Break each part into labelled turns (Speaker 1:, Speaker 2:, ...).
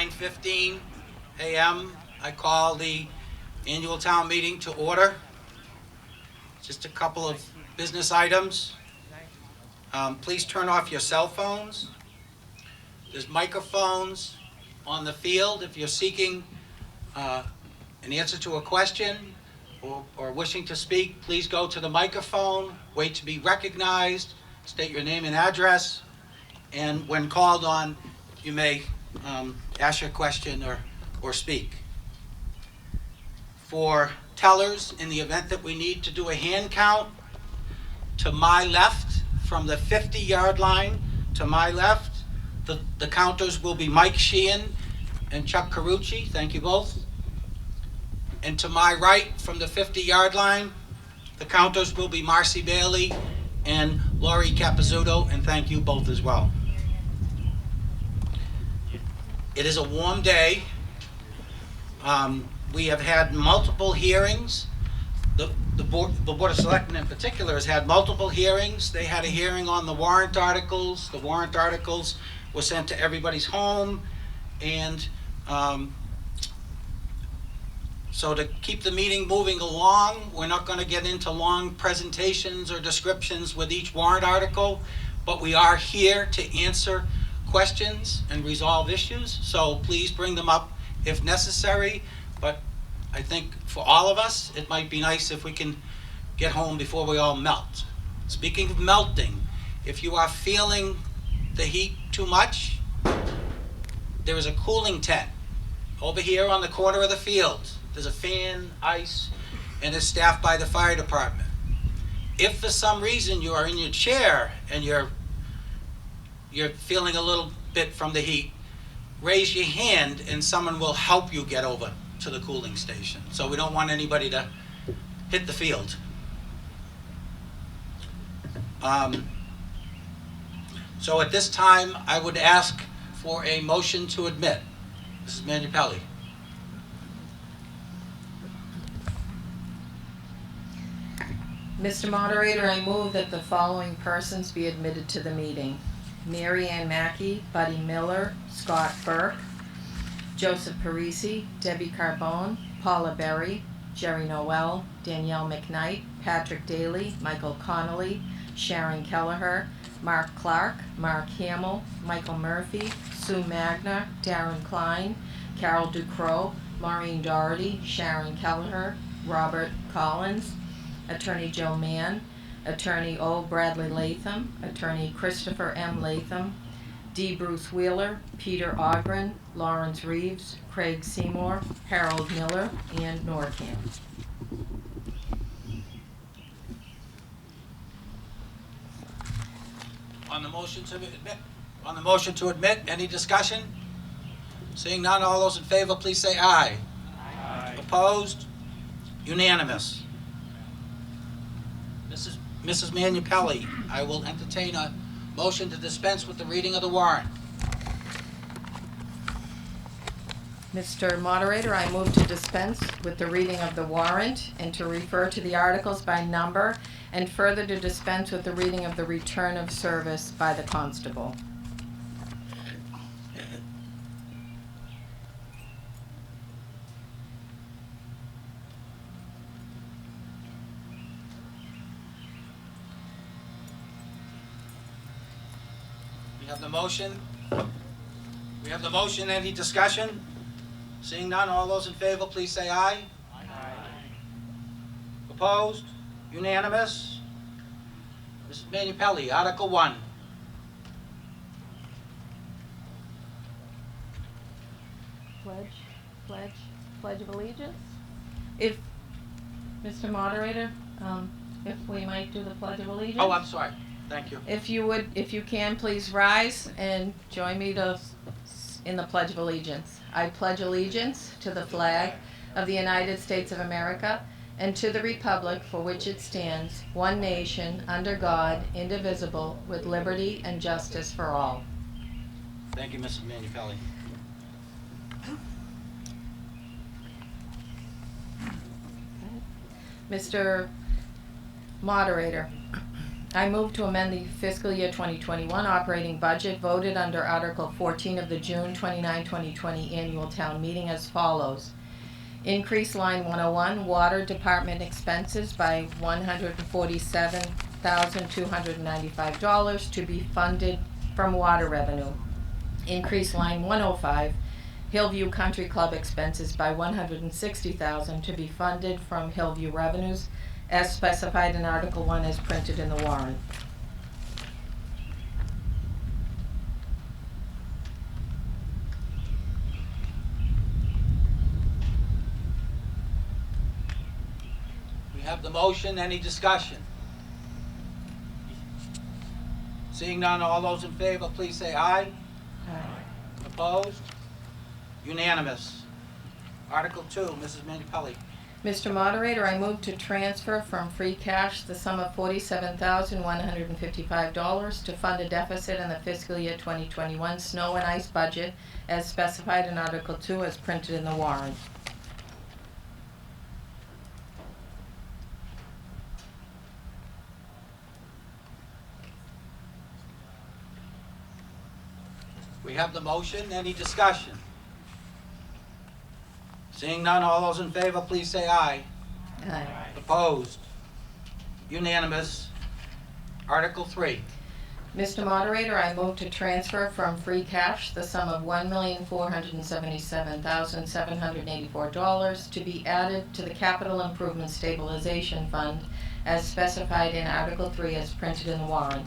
Speaker 1: 9:15 a.m. I call the annual town meeting to order. Just a couple of business items. Please turn off your cell phones. There's microphones on the field. If you're seeking an answer to a question or wishing to speak, please go to the microphone, wait to be recognized, state your name and address, and when called on, you may ask your question or speak. For tellers, in the event that we need to do a hand count, to my left, from the 50-yard line to my left, the counters will be Mike Sheehan and Chuck Carucci. Thank you both. And to my right, from the 50-yard line, the counters will be Marcy Bailey and Laurie Capizzuto, and thank you both as well. It is a warm day. We have had multiple hearings. The Board of Selectmen in particular has had multiple hearings. They had a hearing on the warrant articles. The warrant articles were sent to everybody's home, and so to keep the meeting moving along, we're not going to get into long presentations or descriptions with each warrant article, but we are here to answer questions and resolve issues, so please bring them up if necessary. But I think for all of us, it might be nice if we can get home before we all melt. Speaking of melting, if you are feeling the heat too much, there is a cooling tent over here on the corner of the field. There's a fan, ice, and it's staffed by the fire department. If for some reason you are in your chair and you're feeling a little bit from the heat, raise your hand and someone will help you get over to the cooling station. So we don't want anybody to hit the field. So at this time, I would ask for a motion to admit. Mrs. Manupelli.
Speaker 2: Mr. Moderator, I move that the following persons be admitted to the meeting: Mary Ann Mackey, Buddy Miller, Scott Burke, Joseph Parisi, Debbie Carbone, Paula Berry, Jerry Noel, Danielle McKnight, Patrick Daly, Michael Connolly, Sharon Kelleher, Mark Clark, Mark Hamill, Michael Murphy, Sue Magner, Darren Klein, Carol Ducrow, Maureen Doherty, Sharon Kelleher, Robert Collins, Attorney Joe Mann, Attorney O. Bradley Latham, Attorney Christopher M. Latham, D. Bruce Wheeler, Peter Ogren, Lawrence Reeves, Craig Seymour, Harold Miller, and NORCAM.
Speaker 1: On the motion to admit, any discussion? Seeing none, all those in favor, please say aye. Aye. Opposed? Unanimous. Mrs. Manupelli, I will entertain a motion to dispense with the reading of the warrant.
Speaker 2: Mr. Moderator, I move to dispense with the reading of the warrant and to refer to the articles by number, and further to dispense with the reading of the return of service by the constable.
Speaker 1: We have the motion. We have the motion. Any discussion? Seeing none, all those in favor, please say aye. Aye. Opposed? Unanimous? Mrs. Manupelli, Article 1.
Speaker 2: Pledge of allegiance. If, Mr. Moderator, if we might do the Pledge of Allegiance.
Speaker 1: Oh, I'm sorry. Thank you.
Speaker 2: If you can, please rise and join me in the Pledge of Allegiance. I pledge allegiance to the flag of the United States of America and to the republic for which it stands, one nation, under God, indivisible, with liberty and justice for all.
Speaker 1: Thank you, Mrs. Manupelli.
Speaker 2: Mr. Moderator, I move to amend the fiscal year 2021 operating budget voted under Article 14 of the June 29, 2020 annual town meeting as follows. Increase line 101, water department expenses by $147,295 to be funded from water revenue. Increase line 105, Hillview Country Club expenses by $160,000 to be funded from Hillview revenues as specified in Article 1 as printed in the warrant.
Speaker 1: We have the motion. Any discussion? Seeing none, all those in favor, please say aye.
Speaker 2: Aye.
Speaker 1: Opposed? Unanimous. Article 2, Mrs. Minipelli.
Speaker 2: Mr. Moderator, I move to transfer from free cash the sum of $47,155 to fund a deficit in the fiscal year 2021 snow and ice budget as specified in Article 2 as printed in the warrant.
Speaker 1: We have the motion. Any discussion? Seeing none, all those in favor, please say aye.
Speaker 2: Aye.
Speaker 1: Opposed? Unanimous. Article 3.
Speaker 2: Mr. Moderator, I move to transfer from free cash the sum of $1,477,784 to be added to the Capital Improvement Stabilization Fund as specified in Article 3 as printed in the warrant.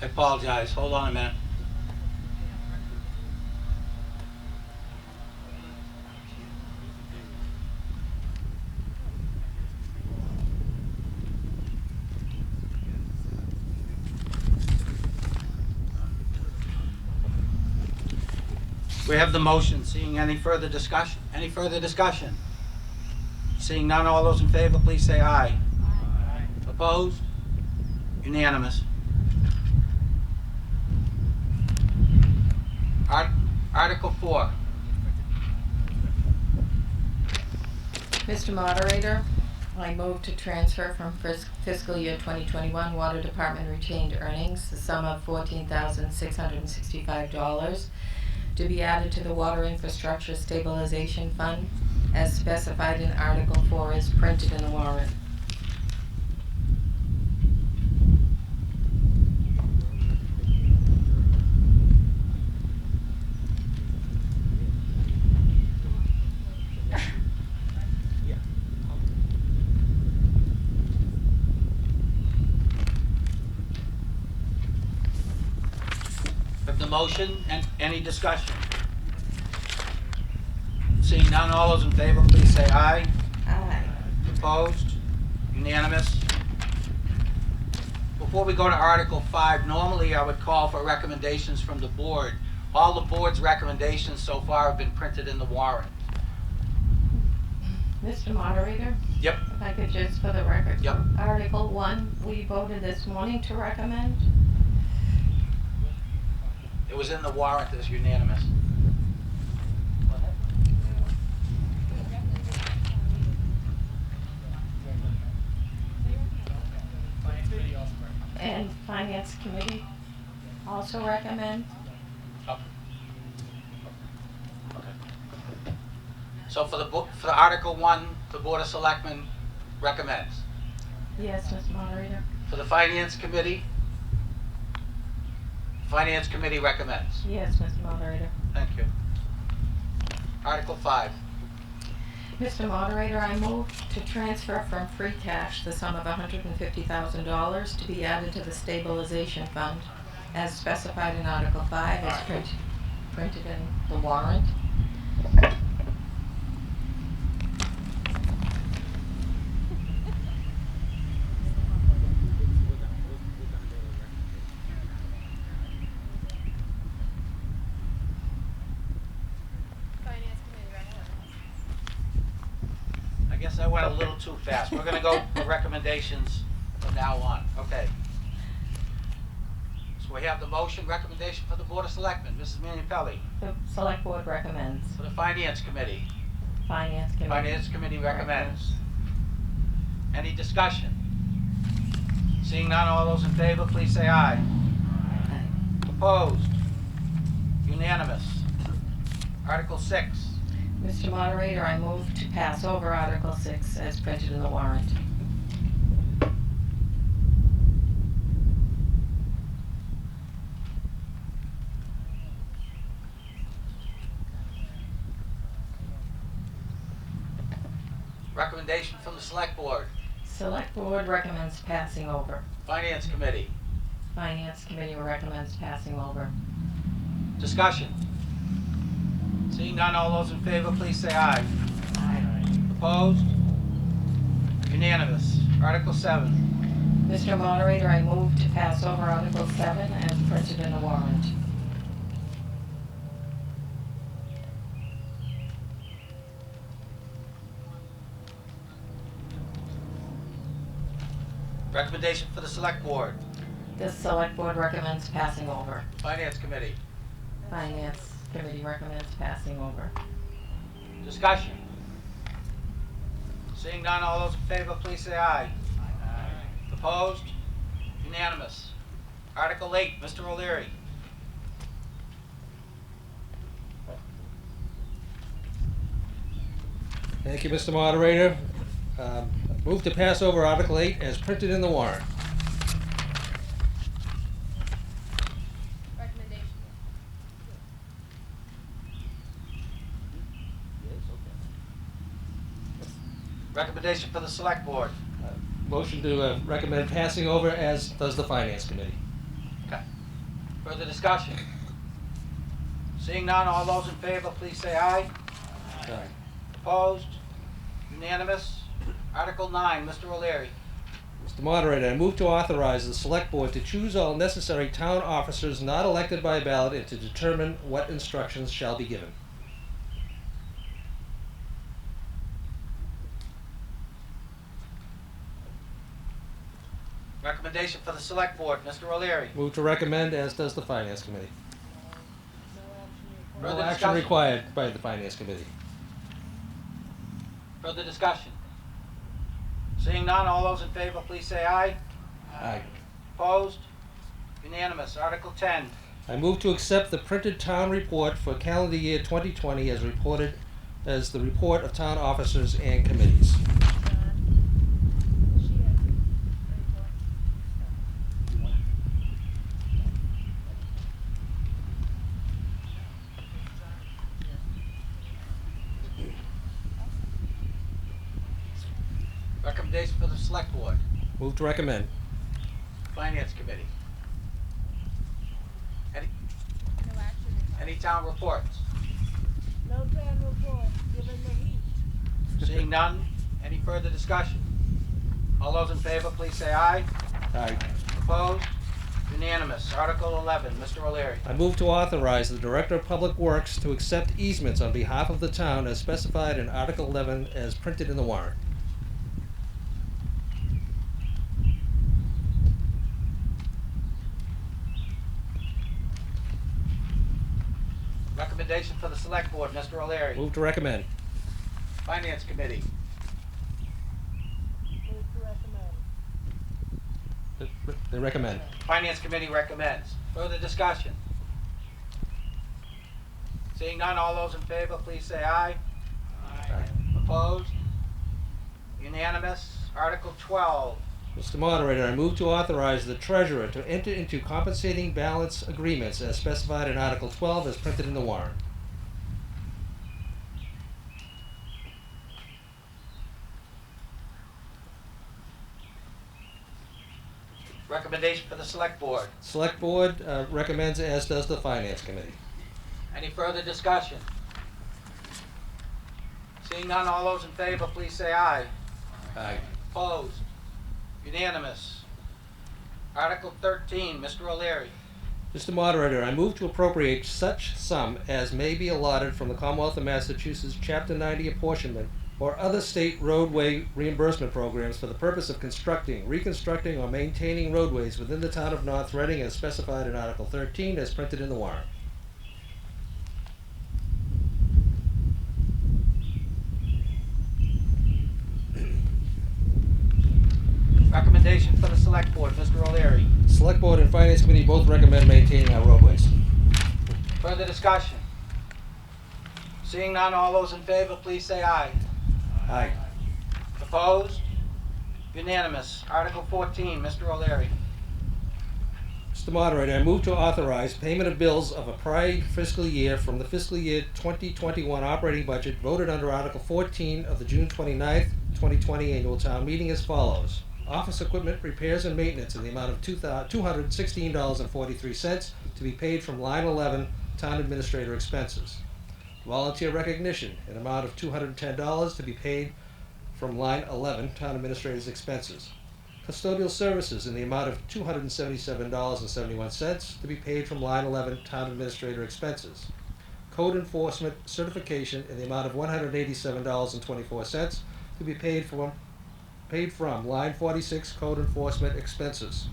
Speaker 1: I apologize. Hold on a minute. We have the motion. Seeing any further discussion? Any further discussion? Seeing none, all those in favor, please say aye. Aye. Opposed? Unanimous. Article 4.
Speaker 2: Mr. Moderator, I move to transfer from fiscal year 2021 Water Department retained earnings the sum of $14,665 to be added to the Water Infrastructure Stabilization Fund as specified in Article 4 as printed in the warrant.
Speaker 1: The motion and any discussion? Seeing none, all those in favor, please say aye.
Speaker 2: Aye.
Speaker 1: Opposed? Unanimous. Before we go to Article 5, normally I would call for recommendations from the board. All the board's recommendations so far have been printed in the warrant.
Speaker 2: Mr. Moderator?
Speaker 1: Yep.
Speaker 2: If I could just, for the record.
Speaker 1: Yep.
Speaker 2: Article 1, we voted this morning to recommend.
Speaker 1: It was in the warrant as unanimous.
Speaker 2: And Finance Committee also recommend.
Speaker 1: Oh. Okay. So for for Article 1, the Board of Selectmen recommends.
Speaker 2: Yes, Mr. Moderator.
Speaker 1: For the Finance Committee recommends.
Speaker 2: Yes, Mr. Moderator.
Speaker 1: Thank you. Article 5.
Speaker 2: Mr. Moderator, I move to transfer from free cash the sum of $150,000 to be added to the stabilization fund as specified in Article 5 as printed in the warrant.
Speaker 1: Yes, I went a little too fast. We're gonna go for recommendations from now on. Okay. So we have the motion, recommendation for the Board of Selectmen. Mrs. Minipelli.
Speaker 2: The select board recommends.
Speaker 1: For the Finance Committee.
Speaker 2: Finance committee.
Speaker 1: Finance Committee recommends. Any discussion? Seeing none, all those in favor, please say aye.
Speaker 2: Aye.
Speaker 1: Opposed? Unanimous. Article 6.
Speaker 2: Mr. Moderator, I move to pass over Article 6 as printed in the warrant.
Speaker 1: Recommendation from the Select Board.
Speaker 2: Select board recommends passing over.
Speaker 1: Finance Committee.
Speaker 2: Finance committee recommends passing over.
Speaker 1: Discussion. Seeing none, all those in favor, please say aye.
Speaker 2: Aye.
Speaker 1: Opposed? Unanimous. Article 7.
Speaker 2: Mr. Moderator, I move to pass over Article 7 as printed in the warrant.
Speaker 1: Recommendation for the Select Board.
Speaker 2: The select board recommends passing over.
Speaker 1: Finance Committee.
Speaker 2: Finance committee recommends passing over.
Speaker 1: Discussion. Seeing none, all those in favor, please say aye. Aye. Opposed? Unanimous. Article 8, Mr. O'Leary.
Speaker 3: Thank you, Mr. Moderator. Move to pass over Article 8 as printed in the warrant.
Speaker 4: Recommendation.
Speaker 1: Recommendation for the Select Board.
Speaker 3: Motion to recommend passing over as does the Finance Committee.
Speaker 1: Okay. Further discussion? Seeing none, all those in favor, please say aye.
Speaker 3: Aye.
Speaker 1: Opposed? Unanimous. Article 9, Mr. O'Leary.
Speaker 3: Mr. Moderator, I move to authorize the Select Board to choose all necessary town officers not elected by ballot and to determine what instructions shall be given.
Speaker 1: Recommendation for the Select Board, Mr. O'Leary.
Speaker 3: Move to recommend as does the Finance Committee. No
Speaker 1: Further
Speaker 3: action
Speaker 1: discussion?
Speaker 3: required by the Finance Committee.
Speaker 1: Further discussion? Seeing none, all those in favor, please say aye.
Speaker 3: Aye.
Speaker 1: Opposed? Unanimous. Article 10.
Speaker 3: I move to accept the printed town report for calendar year 2020 as reported as the report of town officers and committees.
Speaker 1: Recommendation for the Select Board.
Speaker 3: Move to recommend.
Speaker 1: Finance Committee. Any,
Speaker 4: No action required.
Speaker 1: any town reports?
Speaker 4: No town report, given the heat.
Speaker 1: Seeing none, any further discussion? All those in favor, please say aye.
Speaker 3: Aye.
Speaker 1: Opposed? Unanimous. Article 11, Mr. O'Leary.
Speaker 3: I move to authorize the Director of Public Works to accept easements on behalf of the town as specified in Article 11 as printed in the warrant.
Speaker 1: Recommendation for the Select Board, Mr. O'Leary.
Speaker 3: Move to recommend.
Speaker 1: Finance Committee.
Speaker 4: Move to recommend.
Speaker 3: They recommend.
Speaker 1: Finance Committee recommends. Further discussion? Seeing none, all those in favor, please say aye.
Speaker 3: Aye.
Speaker 1: Opposed? Unanimous. Article 12.
Speaker 3: Mr. Moderator, I move to authorize the Treasurer to enter into compensating balance agreements as specified in Article 12 as printed in the warrant.
Speaker 1: Recommendation for the Select Board.
Speaker 3: Select Board recommends as does the Finance Committee.
Speaker 1: Any further discussion? Seeing none, all those in favor, please say aye.
Speaker 3: Aye.
Speaker 1: Opposed? Unanimous. Article 13, Mr. O'Leary.
Speaker 3: Mr. Moderator, I move to appropriate such sum as may be allotted from the Commonwealth of Massachusetts Chapter 90 apportionment or other state roadway reimbursement programs for the purpose of constructing, reconstructing, or maintaining roadways within the town of North Reading as specified in Article 13 as printed in the warrant.
Speaker 1: Recommendation for the select board, Mr. O'Leary.
Speaker 3: Select Board and Finance Committee both recommend maintaining our roadways.
Speaker 1: Further discussion? Seeing none, all those in favor, please say aye.
Speaker 3: Aye.
Speaker 1: Opposed? Unanimous. Article 14, Mr. O'Leary.
Speaker 3: Mr. Moderator, I move to authorize payment of bills of a prior fiscal year from the fiscal year 2021 operating budget voted under Article 14 of the June 29th, 2020 annual town meeting as follows. Office equipment repairs and maintenance in the amount of $216.43 to be paid from line 11 town administrator expenses. Volunteer recognition, an amount of $210 to be paid from line 11 town administrator's expenses. Custodial services in the amount of $277.71 to be paid from line 11 town administrator expenses. Code enforcement certification in the amount of $187.24 to be paid from line 46 code enforcement expenses.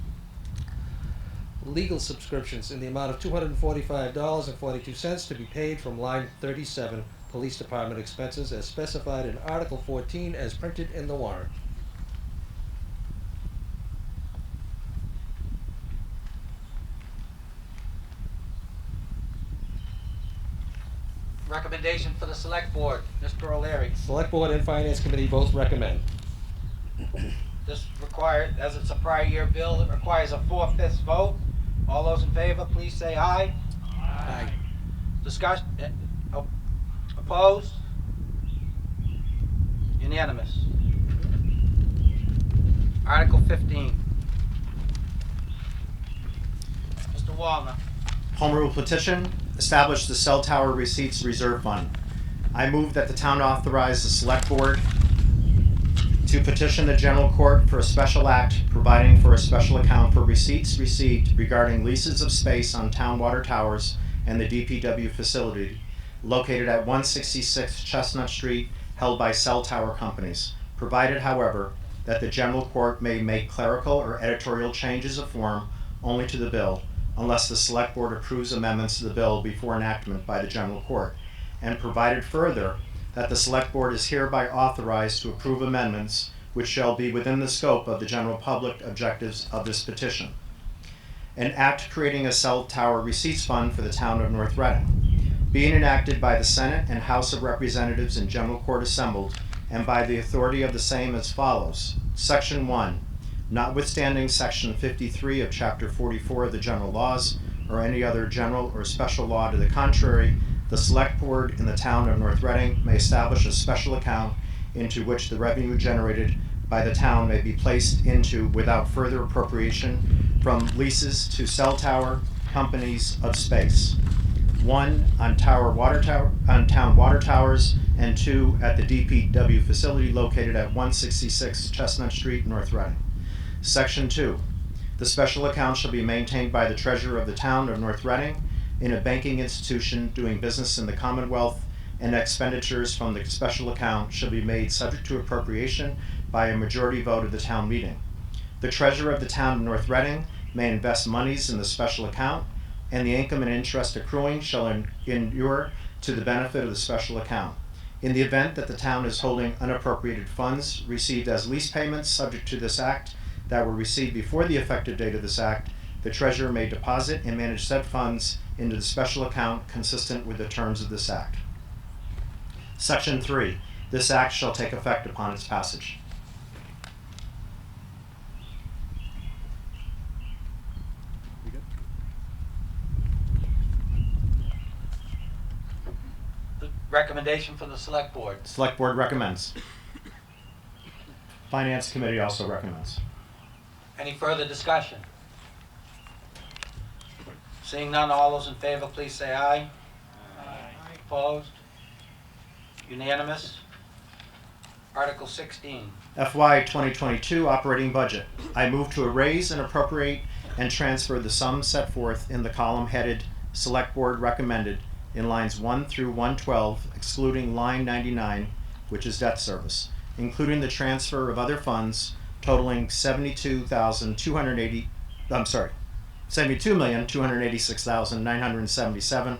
Speaker 3: Legal subscriptions in the amount of $245.42 to be paid from line 37 police department expenses as specified in Article 14 as printed in the warrant.
Speaker 1: Recommendation for the select board, Mr. O'Leary.
Speaker 3: Select Board and Finance Committee both recommend.
Speaker 1: This required, as it's a prior year bill, it requires a 4/5 vote. All those in favor, please say aye.
Speaker 3: Aye.
Speaker 1: Discussion, opposed? Unanimous. Article 15. Mr. Wallner.
Speaker 5: Home Rule petition, establish the cell tower receipts reserve fund. I move that the town authorize the select board to petition the general court for a special act providing for a special account for receipts received regarding leases of space on town water towers and the DPW facility located at 166 Chestnut Street held by cell tower companies, provided, however, that the general court may make clerical or editorial changes of form only to the bill unless the select board approves amendments to the bill before enactment by the general court, and provided further that the select board is hereby authorized to approve amendments which shall be within the scope of the general public objectives of this petition. An act creating a cell tower receipts fund for the town of North Reading, being enacted by the Senate and House of Representatives in general court assembled, and by the authority of the same as follows. Section 1. Notwithstanding Section 53 of Chapter 44 of the general laws, or any other general or special law to the contrary, the select board in the town of North Reading may establish a special account into which the revenue generated by the town may be placed into without further appropriation from leases to cell tower companies of space. 1. On town water towers, and 2. At the DPW facility located at 166 Chestnut Street, North Reading. Section 2. The special account shall be maintained by the treasurer of the town of North Reading in a banking institution doing business in the Commonwealth, and expenditures from the special account shall be made subject to appropriation by a majority vote of the town meeting. The treasurer of the town of North Reading may invest monies in the special account, and the income and interest accruing shall inure to the benefit of the special account. In the event that the town is holding unappropriated funds received as lease payments subject to this act that were received before the effective date of this act, the treasurer may deposit and manage said funds into the special account consistent with the terms of this act. Section 3. This act shall take effect upon its passage.
Speaker 1: The recommendation for the select board.
Speaker 5: Select board recommends. Finance committee also recommends.
Speaker 1: Any further discussion? Seeing none, all those in favor, please say aye. Aye. Opposed? Unanimous. Article 16.
Speaker 5: FY 2022 operating budget. I move to raise and appropriate and transfer the sums set forth in the column headed Select Board Recommended in lines 1 through 112, excluding line 99 which is debt service, including the transfer of other funds totaling $72,286,977,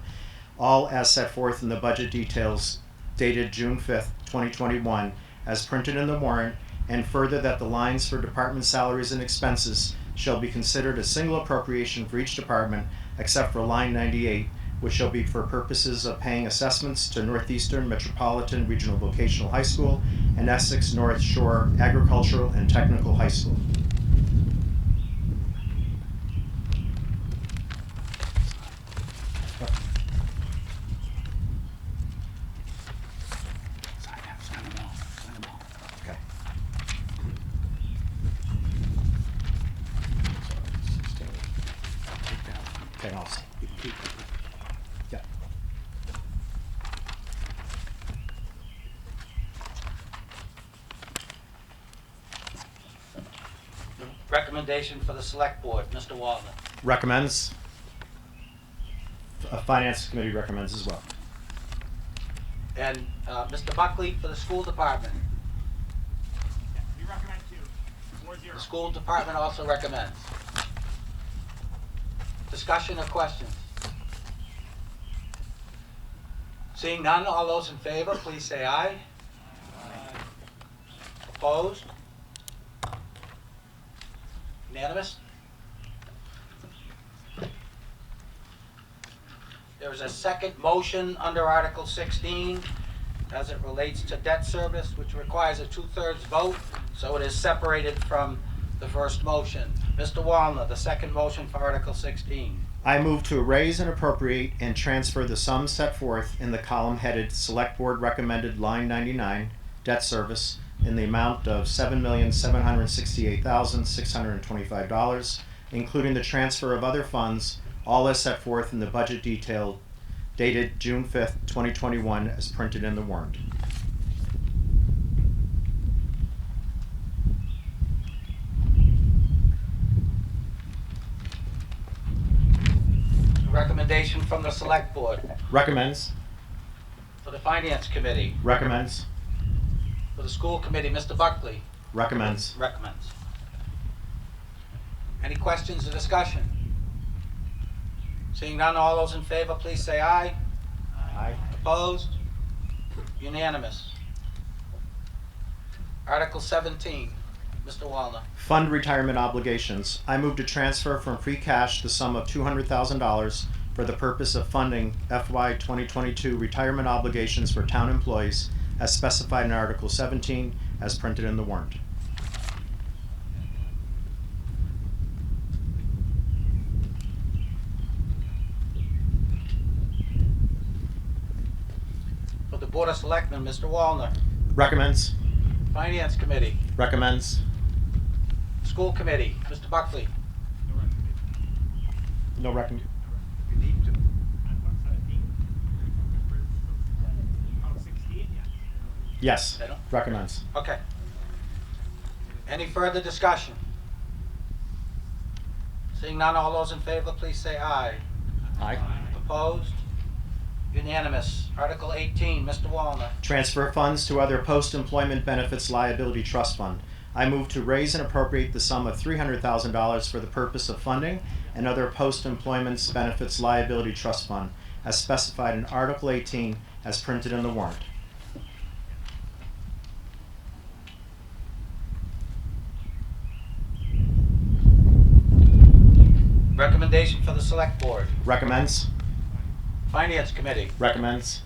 Speaker 5: all as set forth in the budget details dated June 5th, 2021, as printed in the warrant, and further that the lines for department salaries and expenses shall be considered a single appropriation for each department, except for line 98, which shall be for purposes of paying assessments to Northeastern Metropolitan Regional Vocational High School and Essex North Shore Agricultural and Technical High School. Okay. Okay, awesome. Yeah.
Speaker 1: Recommendation for the select board, Mr. Wallner.
Speaker 5: Recommends. Finance Committee recommends as well.
Speaker 1: And Mr. Buckley for the school department.
Speaker 6: We recommend 2, 4-0.
Speaker 1: The school department also recommends. Discussion or questions? Seeing none, all those in favor, please say aye. Opposed? Unanimous? There is a second motion under Article 16 as it relates to debt service, which requires a 2/3 vote, so it is separated from the first motion. Mr. Wallner, the second motion for Article 16.
Speaker 5: I move to raise and appropriate and transfer the sums set forth in the column headed Select Board Recommended Line 99, Debt Service, in the amount of $7,768,625, including the transfer of other funds, all as set forth in the budget detail dated June 5th, 2021, as printed in the warrant.
Speaker 1: Recommendation from the Select Board.
Speaker 5: Recommends.
Speaker 1: For the Finance Committee.
Speaker 5: Recommends.
Speaker 1: For the School Committee, Mr. Buckley.
Speaker 5: Recommends.
Speaker 1: Recommends. Any questions or discussion? Seeing none, all those in favor, please say aye.
Speaker 5: Aye.
Speaker 1: Opposed? Unanimous. Article 17, Mr. Wallner.
Speaker 5: Fund retirement obligations. I move to transfer from free cash the sum of $200,000 for the purpose of funding FY 2022 retirement obligations for town employees as specified in Article 17 as printed in the warrant.
Speaker 1: For the Board of Selectmen, Mr. Wallner.
Speaker 5: Recommends.
Speaker 1: Finance Committee.
Speaker 5: Recommends.
Speaker 1: School Committee, Mr. Buckley.
Speaker 5: No recommend.
Speaker 6: We need to. And what's that mean? Oh, 16, yeah.
Speaker 5: Yes.
Speaker 1: They don't?
Speaker 5: Recommends.
Speaker 1: Okay. Any further discussion? Seeing none, all those in favor, please say aye.
Speaker 5: Aye.
Speaker 1: Opposed? Unanimous. Article 18, Mr. Wallner.
Speaker 5: Transfer funds to other post-employment benefits liability trust fund. I move to raise and appropriate the sum of $300,000 for the purpose of funding and other post-employment benefits liability trust fund as specified in Article 18 as printed in the warrant.
Speaker 1: Recommendation for the Select Board.
Speaker 5: Recommends.
Speaker 1: Finance Committee.
Speaker 5: Recommends.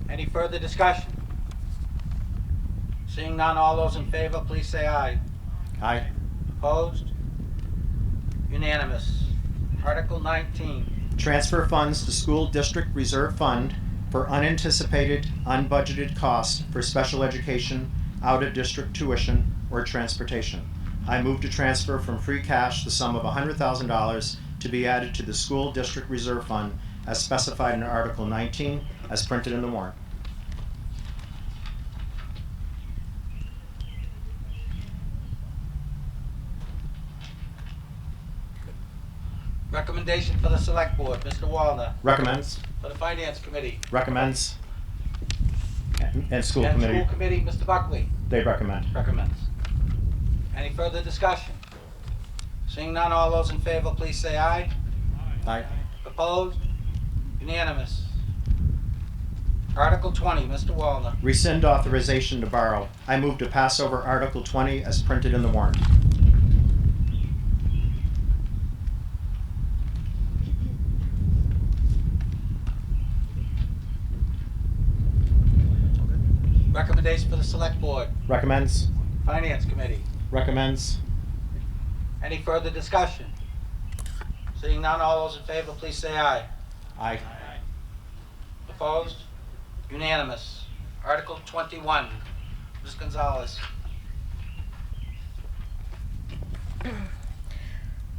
Speaker 1: Any further discussion? Seeing none, all those in favor, please say aye.
Speaker 5: Aye.
Speaker 1: Opposed? Unanimous. Article 19.
Speaker 5: Transfer funds to school district reserve fund for unanticipated, unbudgeted costs for special education, out-of-district tuition, or transportation. I move to transfer from free cash the sum of $100,000 to be added to the school district reserve fund as specified in Article 19 as printed in the warrant.
Speaker 1: Recommendation Recommendation for the Select Board, Mr. Wallner.
Speaker 5: Recommends.
Speaker 1: For the Finance Committee.
Speaker 5: Recommends. And School
Speaker 1: And
Speaker 5: Committee,
Speaker 1: School Committee, Mr. Buckley.
Speaker 5: they recommend.
Speaker 1: Recommends. Any further discussion? Seeing none, all those in favor, please say aye.
Speaker 5: Aye.
Speaker 1: Opposed? Unanimous. Article 20, Mr. Wallner.
Speaker 5: Rescind authorization to borrow. I move to pass over Article 20 as printed in the warrant.
Speaker 1: Recommendation for the Select Board,
Speaker 5: Recommends.
Speaker 1: Finance Committee.
Speaker 5: Recommends.
Speaker 1: Any further discussion? Seeing none, all those in favor, please say aye.
Speaker 5: Aye.
Speaker 1: Opposed? Unanimous. Article 21, Ms. Gonzalez.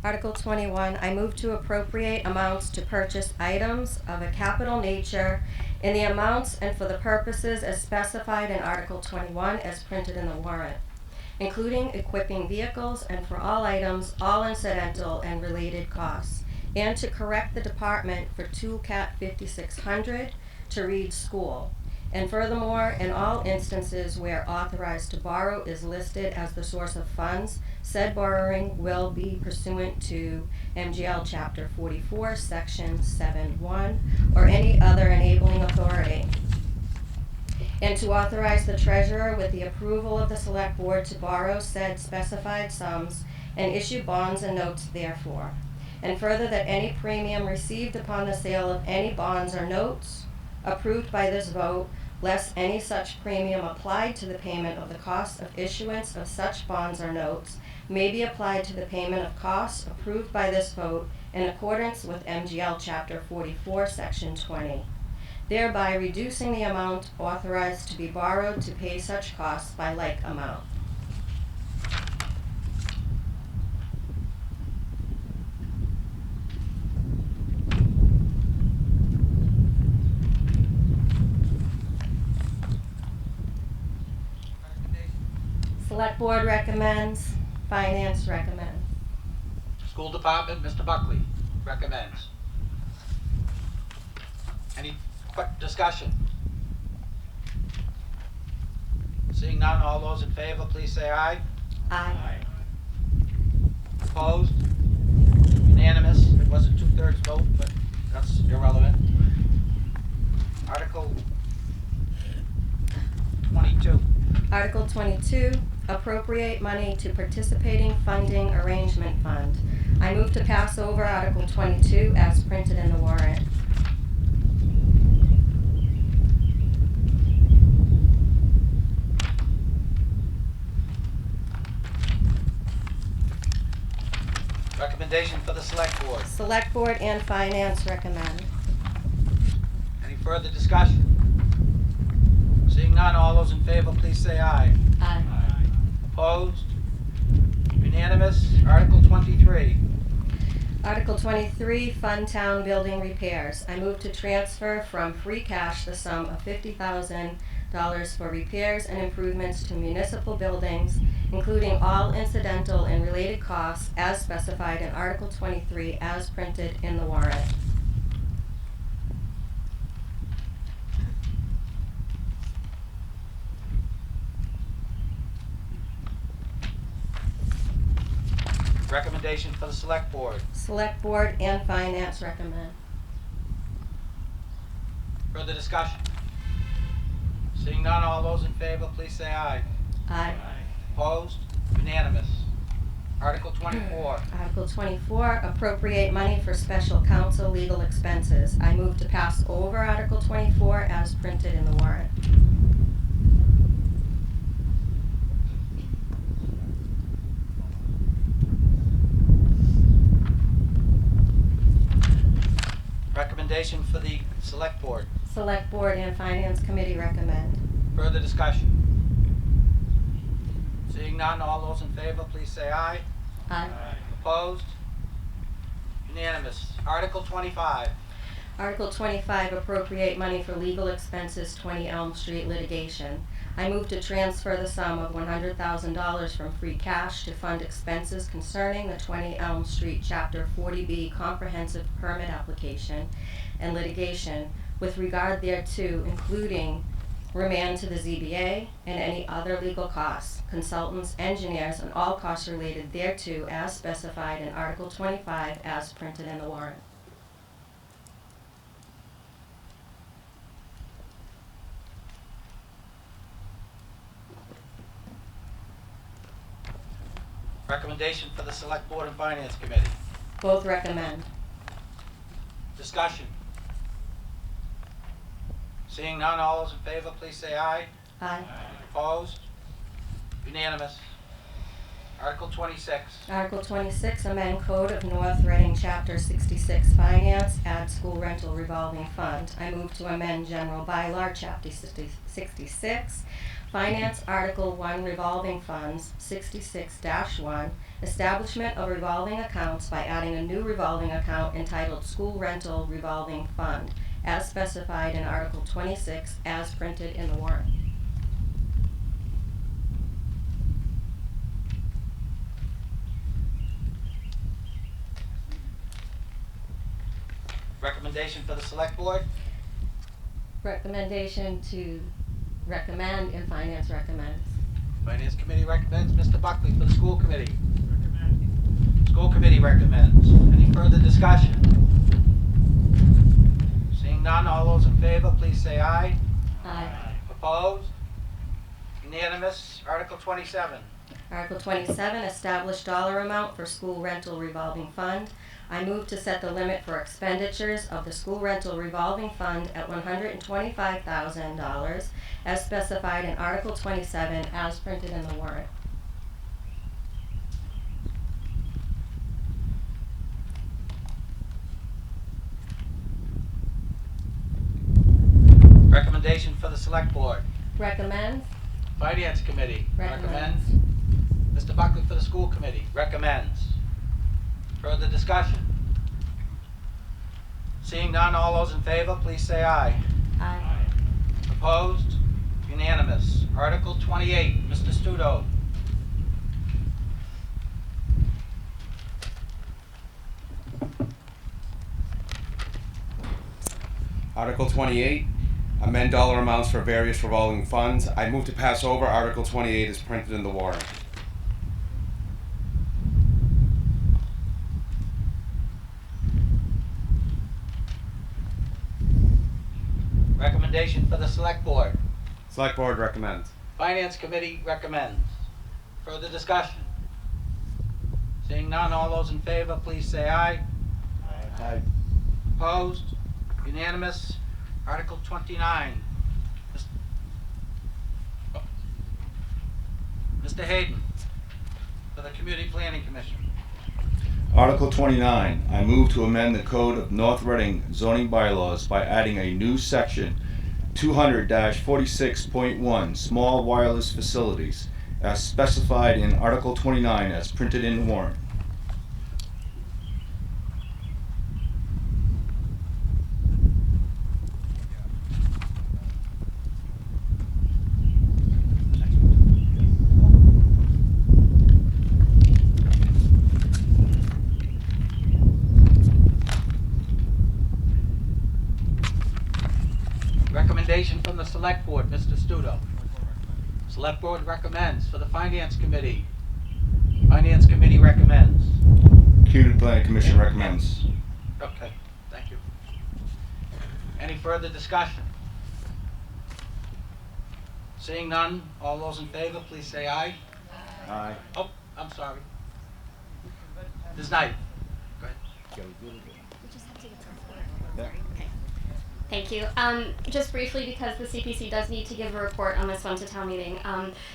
Speaker 7: Article 21, I move to appropriate amounts to purchase items of a capital nature in the amounts and for the purposes as specified in Article 21 as printed in the warrant, including equipping vehicles and for all items, all incidental and related costs, and to correct the department for Toolcat 5600 to read school. And furthermore, in all instances where authorized to borrow is listed as the source of funds, said borrowing will be pursuant to MGL Chapter 44, Section 7.1, or any other enabling authority. And to authorize the treasurer with the approval of the select board to borrow said specified sums and issue bonds and notes therefore. And further, that any premium received upon the sale of any bonds or notes approved by this vote, less any such premium applied to the payment of the cost of issuance of such bonds or notes, may be applied to the payment of costs approved by this vote in accordance with MGL Chapter 44, Section 20, thereby reducing the amount authorized to be borrowed to pay such costs by like amount. Select Board recommends, Finance recommends.
Speaker 1: School Department, Mr. Buckley, recommends. Any quick discussion? Seeing none, all those in favor, please say aye.
Speaker 7: Aye.
Speaker 1: Opposed? Unanimous. It was a 2/3 vote, but that's irrelevant. Article 22.
Speaker 7: Article 22, appropriate money to participating funding arrangement fund. I move to pass over Article 22 as printed in the warrant.
Speaker 1: Recommendation for the Select Board.
Speaker 7: Select Board and Finance recommend.
Speaker 1: Any further discussion? Seeing none, all those in favor, please say aye.
Speaker 7: Aye.
Speaker 1: Opposed? Unanimous. Article 23.
Speaker 7: Article 23, fund town building repairs. I move to transfer from free cash the sum of $50,000 for repairs and improvements to municipal buildings, including all incidental and related costs as specified in Article 23 as printed in the warrant.
Speaker 1: Recommendation for the Select Board.
Speaker 7: Select Board and Finance recommend.
Speaker 1: Further discussion? Seeing none, all those in favor, please say aye.
Speaker 7: Aye.
Speaker 1: Opposed? Unanimous. Article 24.
Speaker 7: Article 24, appropriate money for special counsel legal expenses. I move to pass over Article 24 as printed in the warrant.
Speaker 1: Recommendation for the Select Board.
Speaker 7: Select Board and Finance Committee recommend.
Speaker 1: Further discussion? Seeing none, all those in favor, please say aye.
Speaker 7: Aye.
Speaker 1: Opposed? Unanimous. Article 25.
Speaker 7: Article 25, appropriate money for legal expenses, 20 Elm Street litigation. I move to transfer the sum of $100,000 from free cash to fund expenses concerning the 20 Elm Street Chapter 40B comprehensive permit application and litigation with regard thereto, including remand to the ZBA and any other legal costs, consultants, engineers, and all costs related thereto as specified in Article 25 as printed in the warrant.
Speaker 1: Recommendation for the Select Board and Finance Committee.
Speaker 7: Both recommend.
Speaker 1: Discussion. Seeing none, all those in favor, please say aye.
Speaker 7: Aye.
Speaker 1: Opposed? Unanimous. Article 26.
Speaker 7: Article 26, amend Code of North Reading Chapter 66 Finance, add school rental revolving fund. I move to amend General Bylaw Chapter 66, Finance Article 1 Revolving Funds 66-1, establishment of revolving accounts by adding a new revolving account entitled School Rental Revolving Fund, as specified in Article 26, as printed in the warrant.
Speaker 1: Recommendation for the Select Board.
Speaker 7: Recommendation to recommend, and Finance recommends.
Speaker 1: Finance Committee recommends. Mr. Buckley for the School Committee.
Speaker 6: Recommend.
Speaker 1: School Committee recommends. Any further discussion? Seeing none, all those in favor, please say aye.
Speaker 7: Aye.
Speaker 1: Opposed? Unanimous. Article 27.
Speaker 7: Article 27, establish dollar amount for school rental revolving fund. I move to set the limit for expenditures of the school rental revolving fund at $125,000 as specified in Article 27 as printed in the warrant.
Speaker 1: Recommendation for the Select Board.
Speaker 7: Recommends.
Speaker 1: Finance Committee
Speaker 7: Recommends.
Speaker 1: Mr. Buckley for the School Committee recommends. Further discussion? Seeing none, all those in favor, please say aye.
Speaker 7: Aye.
Speaker 1: Opposed? Unanimous. Article 28, Mr. Studo.
Speaker 8: Article 28, amend dollar amounts for various revolving funds. I move to pass over Article 28 as printed in the warrant.
Speaker 1: Recommendation for the Select Board.
Speaker 8: Select Board recommends.
Speaker 1: Finance Committee recommends. Further discussion? Seeing none, all those in favor, please say aye.
Speaker 8: Aye.
Speaker 1: Opposed? Unanimous. Article 29. Mr. Hayden, for the Community Planning Commission.
Speaker 9: Article 29, I move to amend the Code of North Reading zoning bylaws by adding a new section 200-46.1 small wireless facilities as specified in Article 29 as printed in the warrant.
Speaker 1: Recommendation from the Select Board, Mr. Studo. Select Board recommends. For the Finance Committee. Finance Committee recommends.
Speaker 9: Community Planning Commission recommends.
Speaker 1: Okay, thank you. Any further discussion? Seeing none, all those in favor, please say aye.
Speaker 9: Aye.
Speaker 1: Oh, I'm sorry. Ms. Knight. Go ahead.
Speaker 10: Thank you. Just briefly, because the CPC does need to give a report on this one to town meeting.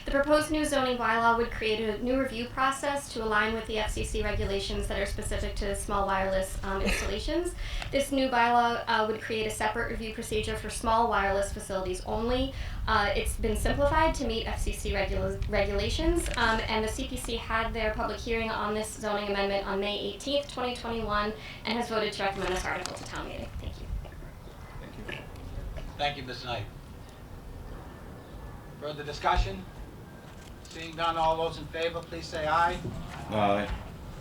Speaker 10: The proposed new zoning bylaw would create a new review process to align with the FCC regulations that are specific to small wireless installations. This new bylaw would create a separate review procedure for small wireless facilities only. It's been simplified to meet FCC regulations, and the CPC had their public hearing on this zoning amendment on May 18th, 2021, and has voted to recommend this article to town meeting. Thank you.
Speaker 1: Thank you, Ms. Knight. Further discussion? Seeing none, all those in favor, please say aye.
Speaker 9: Aye.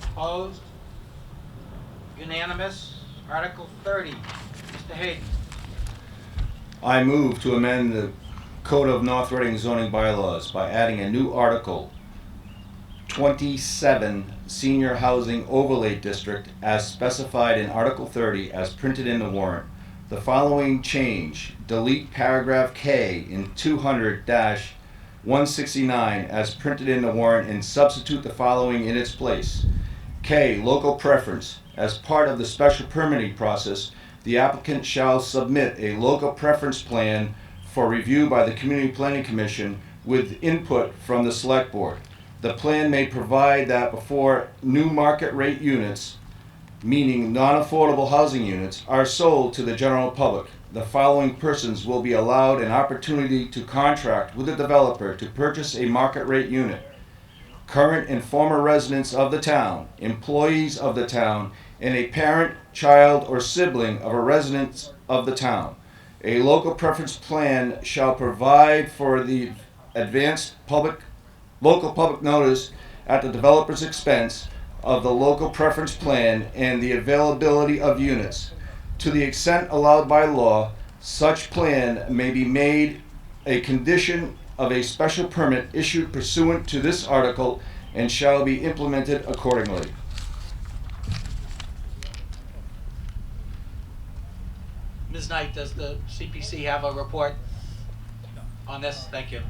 Speaker 1: Opposed? Unanimous. Article 30, Mr. Hayden.
Speaker 9: I move to amend the Code of North Reading zoning bylaws by adding a new article, 27 Senior Housing Overlay District, as specified in Article 30 as printed in the warrant. The following change: delete paragraph K in 200-169 as printed in the warrant and substitute the following in its place. K, local preference. As part of the special permitting process, the applicant shall submit a local preference plan for review by the Community Planning Commission with input from the Select Board. The plan may provide that before new market rate units, meaning non-affordable housing units, are sold to the general public, the following persons will be allowed an opportunity to contract with the developer to purchase a market rate unit: current and former residents of the town, employees of the town, and a parent, child, or sibling of a resident of the town. A local preference plan shall provide for the local public notice at the developer's expense of the local preference plan and the availability of units. To the extent allowed by law, such plan may be made a condition of a special permit issued pursuant to this article and shall be implemented accordingly.
Speaker 1: Ms. Knight, does the CPC have a report on this? Thank you.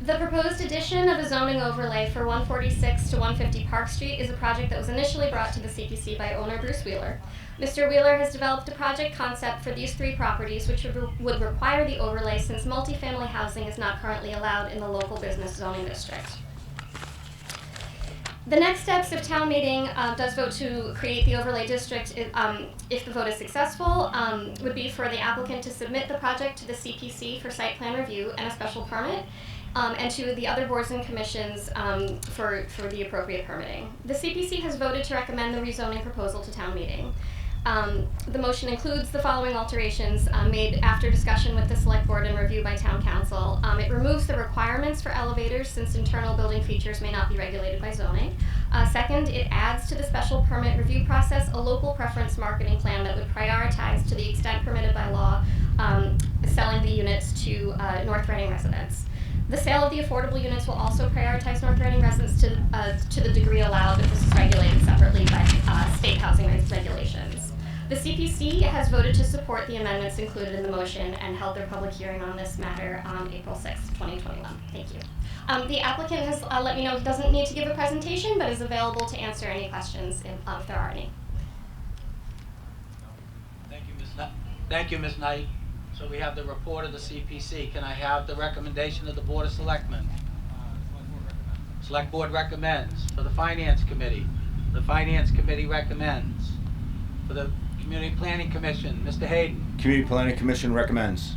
Speaker 10: The proposed addition of a zoning overlay for 146 to 150 Park Street is a project that was initially brought to the CPC by owner Bruce Wheeler. Mr. Wheeler has developed a project concept for these three properties, which would require the overlay since multifamily housing is not currently allowed in the local business zoning district. The next steps if town meeting does vote to create the overlay district, if the vote is successful, would be for the applicant to submit the project to the CPC for site plan review and a special permit, and to the other boards and commissions for the appropriate permitting. The CPC has voted to recommend the rezoning proposal to town meeting. The motion includes the following alterations made after discussion with the select board and review by town council. It removes the requirements for elevators since internal building features may not be regulated by zoning. Second, it adds to the special permit review process a local preference marketing plan that would prioritize, to the extent permitted by law, selling the units to North Reading residents. The sale of the affordable units will also prioritize North Reading residents to the degree allowed, but this is regulated separately by state housing regulations. The CPC has voted to support the amendments included in the motion and held their public hearing on this matter on April 6, 2021. Thank you. The applicant has let me know he doesn't need to give a presentation, but is available to answer any questions if there are any.
Speaker 1: Thank you, Ms. Knight. Thank you, Ms. Knight. So we have the report of the CPC. Can I have the recommendation of the Board of Selectmen? Select Board recommends. For the Finance Committee, the Finance Committee recommends. For the Community Planning Commission, Mr. Hayden.
Speaker 9: Community Planning Commission recommends.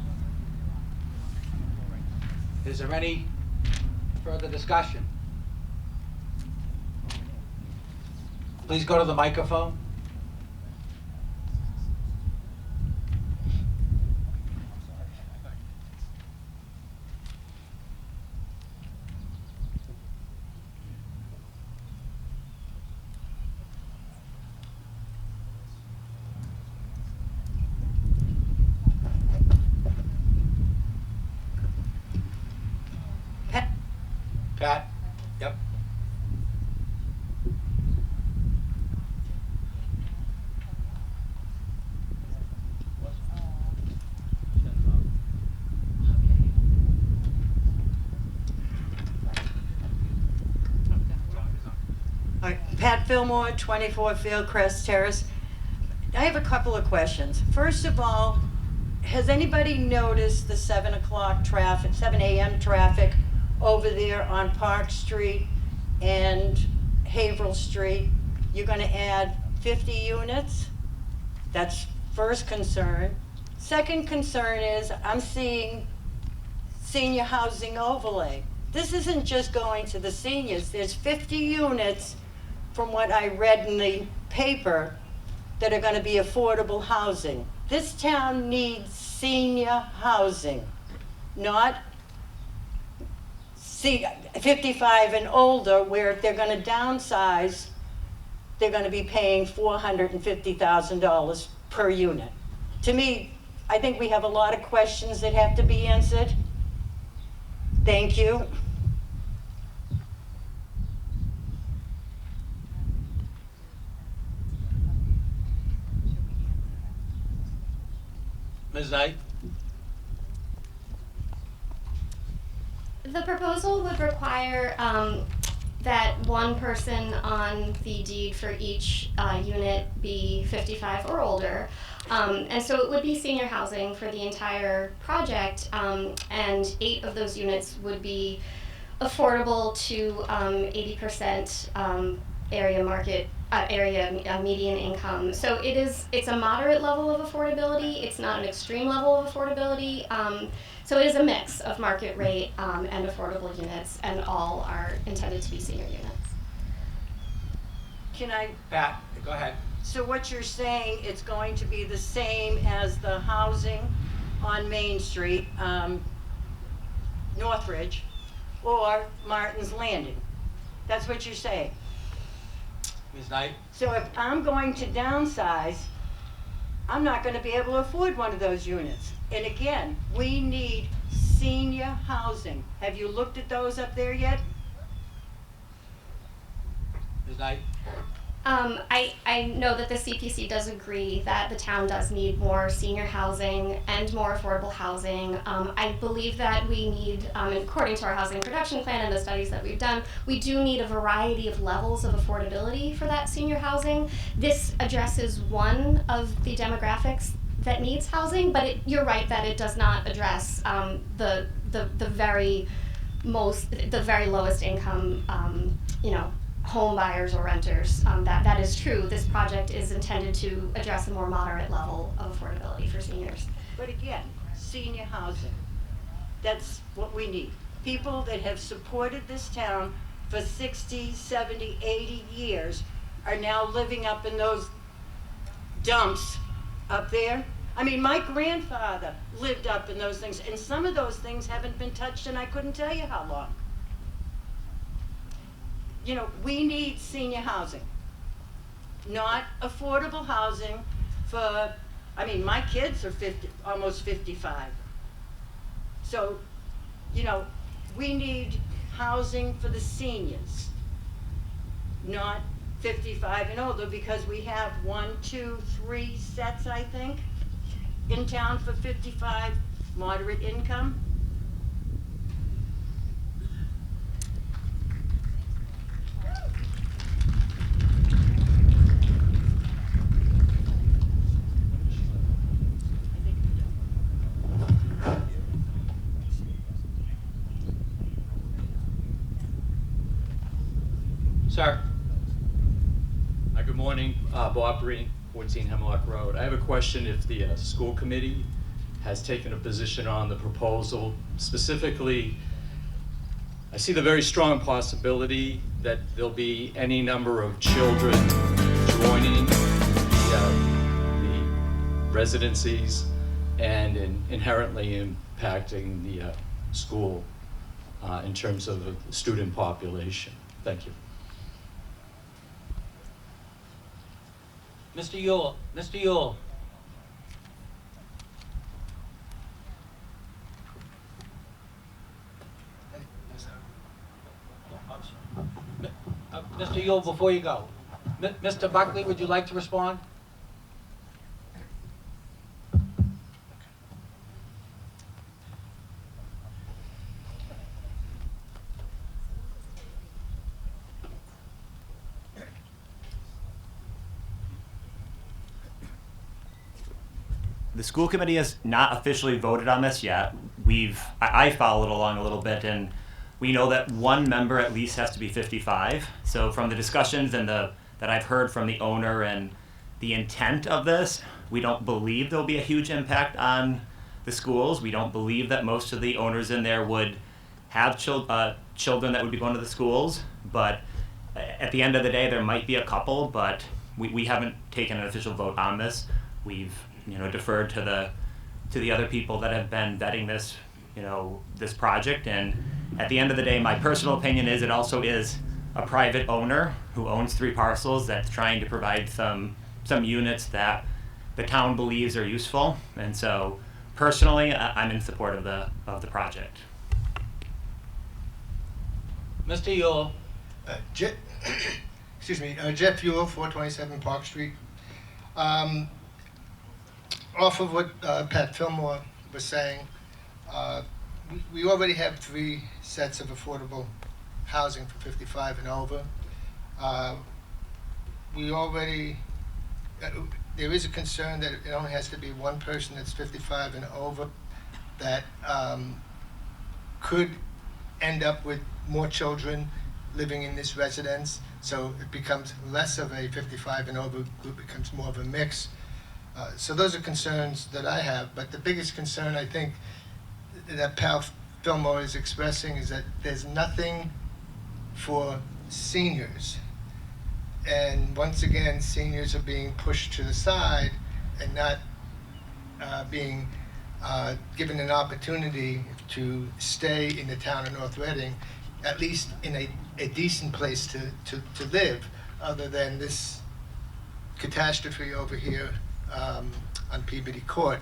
Speaker 1: Is there any further discussion? Please go to the microphone. Pat? Yep.
Speaker 11: Pat Fillmore, 24 Fieldcrest Terrace. I have a couple of questions. First of all, has anybody noticed the 7 a.m. traffic over there on Park Street and Haverhill Street? You're going to add 50 units? That's first concern. Second concern is I'm seeing senior housing overlay. This isn't just going to the seniors. There's 50 units from what I read in the paper that are gonna be affordable housing. This town needs senior housing, not 55 and older, where if they're gonna downsize, they're gonna be paying $450,000 per unit. To me, I think we have a lot of questions that have to be answered. Thank you.
Speaker 1: Ms. Knight?
Speaker 10: The proposal would require that one person on the deed for each unit be 55 or older. And so it would be senior housing for the entire project, and 8 of those units would be affordable to 80% area median income. So it's a moderate level of affordability. It's not an extreme level of affordability. So it is a mix of market rate and affordable units, and all are intended to be senior units.
Speaker 11: Can I,
Speaker 1: Pat, go ahead.
Speaker 11: so what you're saying, it's going to be the same as the housing on Main Street, Northridge, or Martin's Landing? That's what you're saying?
Speaker 1: Ms. Knight?
Speaker 11: So if I'm going to downsize, I'm not gonna be able to afford one of those units. And again, we need senior housing. Have you looked at those up there yet?
Speaker 1: Ms. Knight?
Speaker 10: I know that the CPC does agree that the town does need more senior housing and more affordable housing. I believe that we need, according to our housing production plan and the studies that we've done, we do need a variety of levels of affordability for that senior housing. This addresses one of the demographics that needs housing, but you're right that it does not address the very lowest income, home buyers or renters. That is true. This project is intended to address a more moderate level of affordability for seniors.
Speaker 11: But again, senior housing, that's what we need. People that have supported this town for 60, 70, 80 years are now living up in those dumps up there. I mean, my grandfather lived up in those things, and some of those things haven't been touched, and I couldn't tell you how long. You know, we need senior housing, not affordable housing for, I mean, my kids are almost 55. So, we need housing for the seniors, not 55 and older, because we have 1, 2, 3 sets, I think, in town for 55, moderate income.
Speaker 1: Sir?
Speaker 12: Good morning, Bob Breen, 14 Hemlock Road. I have a question if the school committee has taken a position on the proposal. Specifically, I see the very strong possibility that there'll be any number of children joining the residencies and inherently impacting the school in terms of the student population. Thank you.
Speaker 1: Mr. Yule, Mr. Yule. Mr. Yule, before you go, Mr. Buckley, would you like to respond?
Speaker 13: The school committee has not officially voted on this yet. I followed along a little bit, and we know that one member at least has to be 55. So from the discussions and that I've heard from the owner and the intent of this, we don't believe there'll be a huge impact on the schools. We don't believe that most of the owners in there would have children that would be going to the schools. But at the end of the day, there might be a couple, but we haven't taken an official vote on this. We've, deferred to the other people that have been vetting this, this project. And at the end of the day, my personal opinion is it also is a private owner who owns 3 parcels that's trying to provide some units that the town believes are useful. And so personally, I'm in support of the project.
Speaker 1: Mr. Yule,
Speaker 14: Excuse me, Jeff Yule, 427 Park Street. Off of what Pat Fillmore was saying, we already have 3 sets of affordable housing for 55 and over. We already, there is a concern that it only has to be one person that's 55 and over that could end up with more children living in this residence, so it becomes less of a 55 and over group, becomes more of a mix. So those are concerns that I have, but the biggest concern I think that Pat Fillmore is expressing is that there's nothing for seniors. And once again, seniors are being pushed to the side and not being given an opportunity to stay in the town of North Reading, at least in a decent place to live, other than this catastrophe over here on Peabody Court.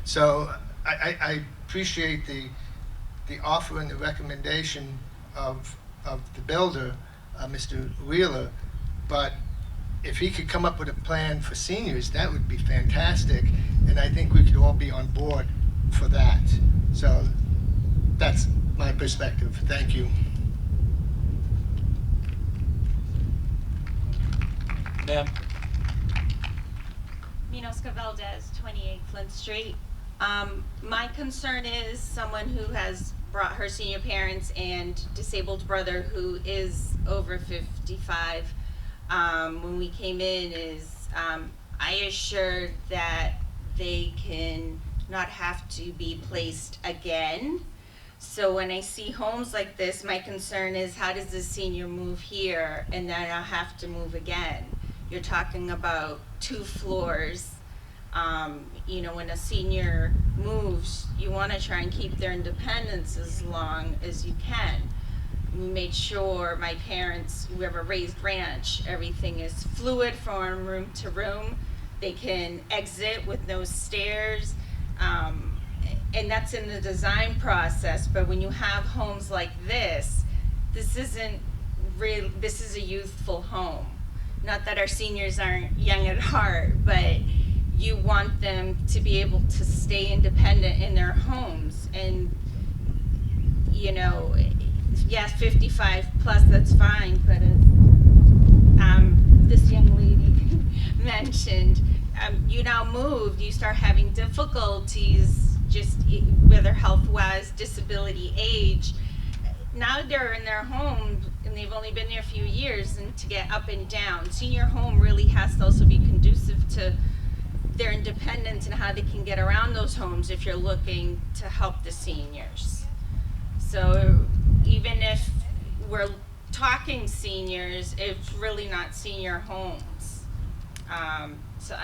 Speaker 14: So I appreciate the offer and the recommendation of the builder, Mr. Wheeler, but if he could come up with a plan for seniors, that would be fantastic, and I think we could all be on board for that. So that's my perspective. Thank you.
Speaker 1: ma'am.
Speaker 15: Minosca Valdez, 28 Flint Street. My concern is someone who has brought her senior parents and disabled brother who is over 55. When we came in is I assured that they can not have to be placed again. So when I see homes like this, my concern is how does this senior move here and then I'll have to move again? You're talking about 2 floors. When a senior moves, you want to try and keep their independence as long as you can. We made sure my parents, we have a raised ranch, everything is fluid from room to room. They can exit with no stairs. And that's in the design process, but when you have homes like this isn't real, this is a youthful home. Not that our seniors aren't young at heart, but you want them to be able to stay independent in their homes. And, yes, 55 plus, that's fine, but this young lady mentioned, you now moved, you start having difficulties just whether health-wise, disability, age. Now they're in their home and they've only been there a few years, and to get up and down. Senior home really has to also be conducive to their independence and how they can get around those homes if you're looking to help the seniors. So even if we're talking seniors, it's really not senior homes. So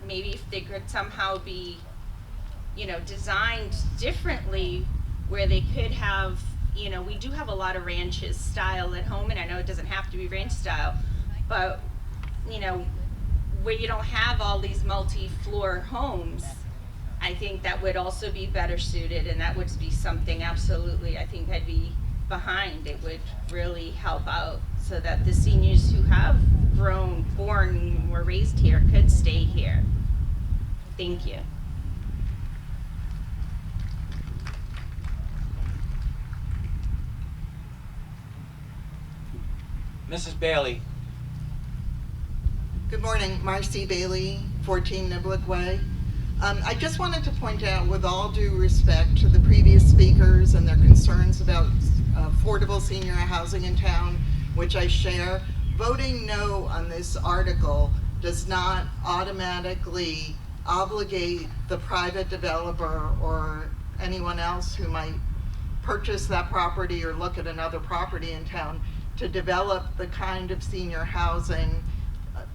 Speaker 15: maybe if they could somehow be designed differently where they could have, we do have a lot of ranches style at home, and I know it doesn't have to be ranch style, but, where you don't have all these multi-floor homes, I think that would also be better suited, and that would be something absolutely I think I'd be behind. It would really help out so that the seniors who have born, were raised here could stay here. Thank you.
Speaker 1: Mrs. Bailey.
Speaker 16: Good morning, Marcy Bailey, 14 Niblick Way. I just wanted to point out, with all due respect to the previous speakers and their concerns about affordable senior housing in town, which I share, voting no on this article does not automatically obligate the private developer or anyone else who might purchase that property or look at another property in town to develop the kind of senior housing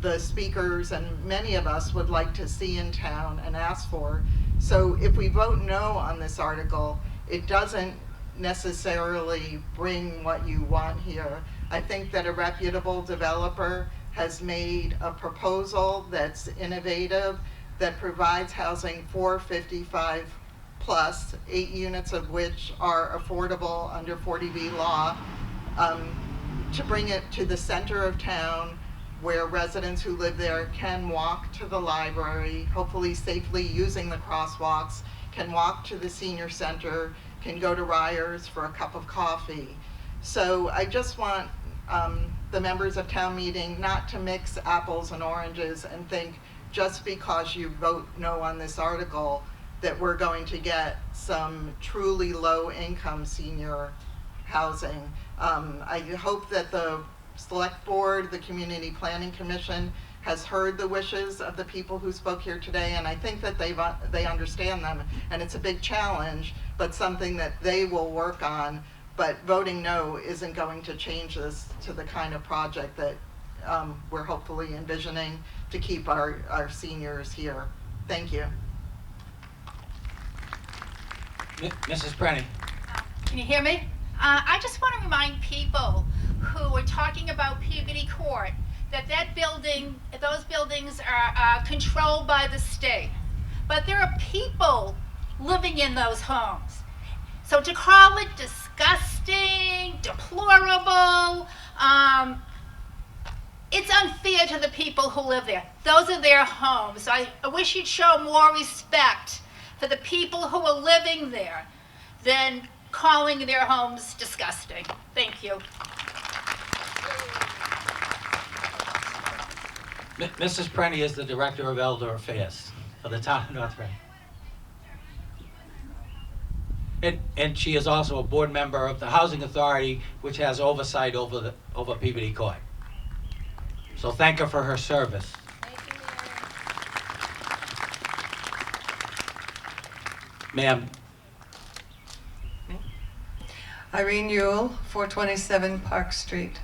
Speaker 16: the speakers and many of us would like to see in town and ask for. So if we vote no on this article, it doesn't necessarily bring what you want here. I think that a reputable developer has made a proposal that's innovative, that provides housing for 55 plus, 8 units of which are affordable under 40B law, to bring it to the center of town where residents who live there can walk to the library, hopefully safely using the crosswalks, can walk to the senior center, can go to Ryer's for a cup of coffee. So I just want the members of town meeting not to mix apples and oranges and think just because you vote no on this article that we're going to get some truly low-income senior housing. I hope that the Select Board, the Community Planning Commission, has heard the wishes of the people who spoke here today, and I think that they understand them, and it's a big challenge, but something that they will work on. But voting no isn't going to change this to the kind of project that we're hopefully envisioning to keep our seniors here. Thank you.
Speaker 1: Mrs. Brennan.
Speaker 17: Can you hear me? I just want to remind people who are talking about Peabody Court that those buildings are controlled by the state. But there are people living in those homes. So to call it disgusting, deplorable, it's unfair to the people who live there. Those are their homes. So I wish you'd show more respect for the people who are living there than calling their homes disgusting. Thank you.
Speaker 1: Mrs. Prenny is the Director of Elder Affairs for the town of North Reading. And she is also a board member of the Housing Authority, which has oversight over Peabody Court. So thank her for her service. Ma'am.
Speaker 18: Irene Yule, 427 Park Street.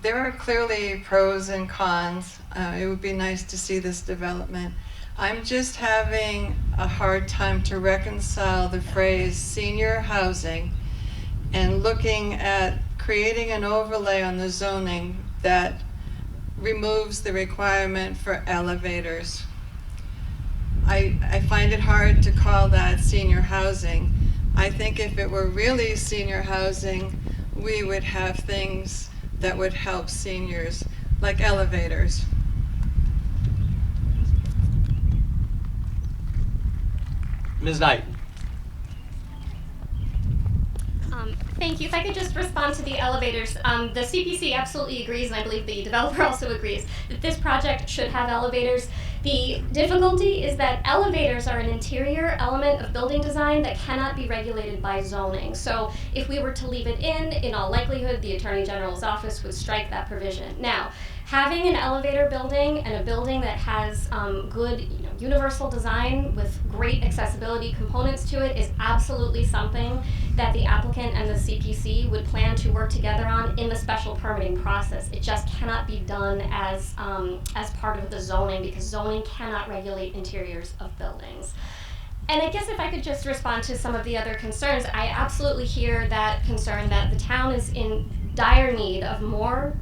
Speaker 18: There are clearly pros and cons. It would be nice to see this development. I'm just having a hard time to reconcile the phrase senior housing and looking at creating an overlay on the zoning that removes the requirement for elevators. I find it hard to call that senior housing. I think if it were really senior housing, we would have things that would help seniors, like elevators.
Speaker 1: Ms. Knight.
Speaker 10: Thank you. If I could just respond to the elevators. The CPC absolutely agrees, and I believe the developer also agrees, that this project should have elevators. The difficulty is that elevators are an interior element of building design that cannot be regulated by zoning. So if we were to leave it in all likelihood, the Attorney General's office would strike that provision. Now, having an elevator building and a building that has good universal design with great accessibility components to it is absolutely something that the applicant and the CPC would plan to work together on in the special permitting process. It just cannot be done as part of the zoning, because zoning cannot regulate interiors of buildings. And I guess if I could just respond to some of the other concerns, I absolutely hear that concern that the town is in dire need of more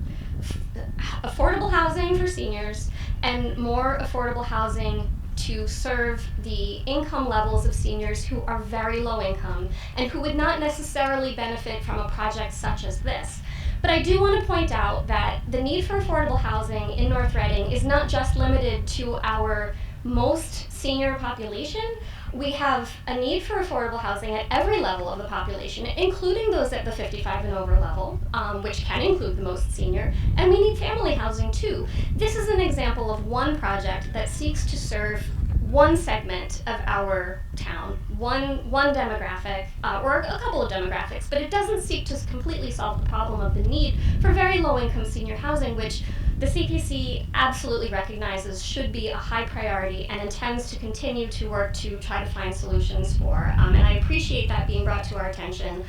Speaker 10: affordable housing for seniors and more affordable housing to serve the income levels of seniors who are very low income and who would not necessarily benefit from a project such as this. But I do want to point out that the need for affordable housing in North Reading is not just limited to our most senior population. We have a need for affordable housing at every level of the population, including those at the 55 and over level, which can include the most senior, and we need family housing too. This is an example of one project that seeks to serve one segment of our town, one demographic, or a couple of demographics, but it doesn't seek to completely solve the problem of the need for very low-income senior housing, which the CPC absolutely recognizes should be a high priority and intends to continue to work to try to find solutions for. And I appreciate that being brought to our attention.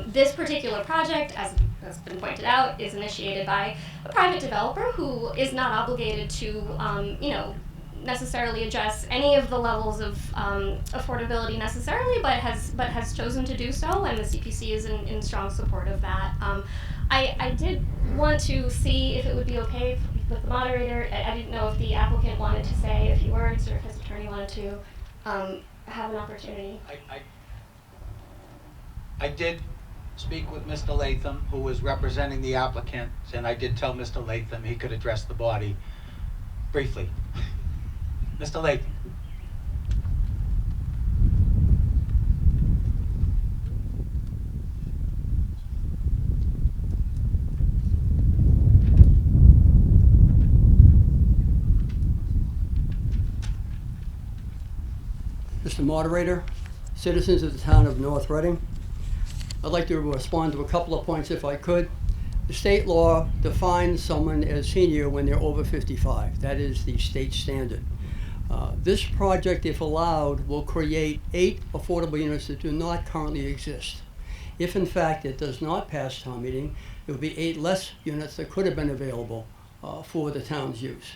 Speaker 10: This particular project, as has been pointed out, is initiated by a private developer who is not obligated to, necessarily address any of the levels of affordability necessarily, but has chosen to do so, and the CPC is in strong support of that. I did want to see if it would be okay with the moderator. I didn't know if the applicant wanted to say a few words or if his attorney wanted to have an opportunity.
Speaker 1: I did speak with Mr. Latham, who was representing the applicant, and I did tell Mr. Latham he could address the body briefly. Mr. Latham.
Speaker 19: Mr. Moderator, citizens of the town of North Reading, I'd like to respond to a couple of points if I could. The state law defines someone as senior when they're over 55. That is the state standard. This project, if allowed, will create 8 affordable units that do not currently exist. If in fact it does not pass town meeting, there will be 8 less units that could have been available for the town's use.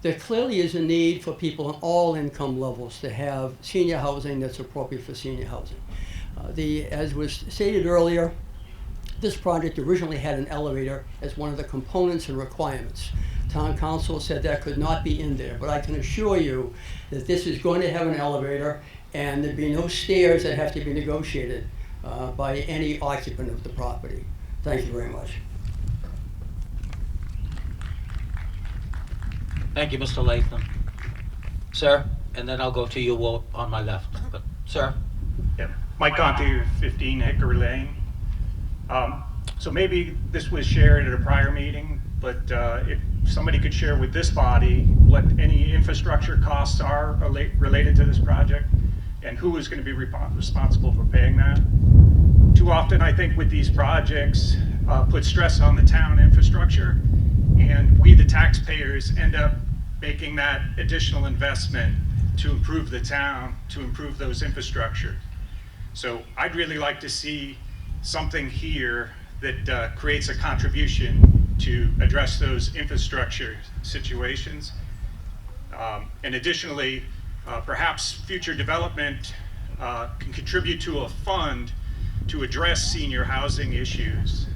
Speaker 19: There clearly is a need for people on all income levels to have senior housing that's appropriate for senior housing. As was stated earlier, this project originally had an elevator as one of the components and requirements. Town council said that could not be in there, but I can assure you that this is going to have an elevator and there'd be no stairs that have to be negotiated by any occupant of the property. Thank you very much.
Speaker 1: Thank you, Mr. Latham. Sir, and then I'll go to you on my left. But, sir?
Speaker 6: Yeah. Mike Conti, 15 Hickory Lane. So maybe this was shared at a prior meeting, but if somebody could share with this body what any infrastructure costs are related to this project and who is going to be responsible for paying that. Too often, I think with these projects, put stress on the town infrastructure, and we, the taxpayers, end up making that additional investment to improve the town, to improve those infrastructure. So I'd really like to see something here that creates a contribution to address those infrastructure situations. And additionally, perhaps future development can contribute to a fund to address senior housing issues.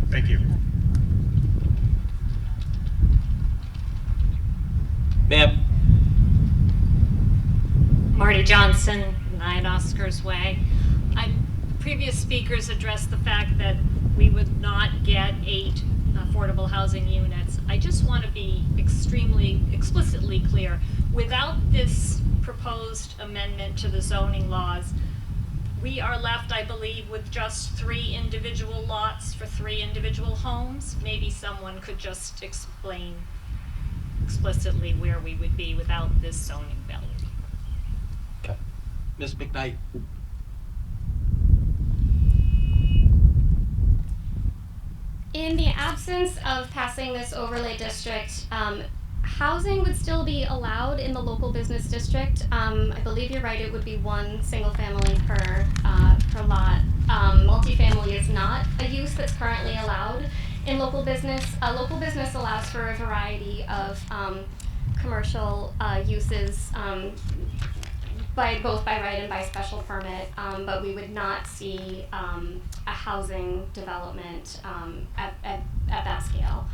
Speaker 6: Thank you.
Speaker 1: Ma'am.
Speaker 20: Marty Johnson, 9 Oscars Way. Previous speakers addressed the fact that we would not get 8 affordable housing units. I just want to be extremely explicitly clear. Without this proposed amendment to the zoning laws, we are left, I believe, with just 3 individual lots for 3 individual homes. Maybe someone could just explain explicitly where we would be without this zoning bill.
Speaker 1: Okay. Ms. McKnight.
Speaker 10: In the absence of passing this overlay district, housing would still be allowed in the local business district. I believe you're right, it would be 1 single family per lot. Multifamily is not a use that's currently allowed in local business. Local business allows for a variety of commercial uses, both by right and by special permit, but we would not see a housing development at that scale.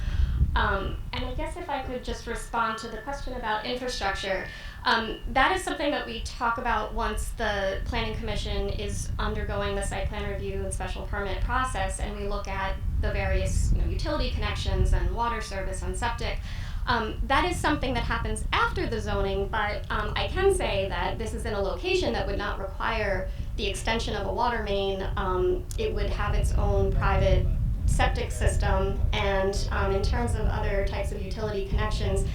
Speaker 10: And I guess if I could just respond to the question about infrastructure, that is something that we talk about once the Planning Commission is undergoing the site plan review and special permit process, and we look at the various utility connections and water service and septic. That is something that happens after the zoning, but I can say that this is in a location that would not require the extension of a water main. It would have its own private septic system, and in terms of other types of utility connections,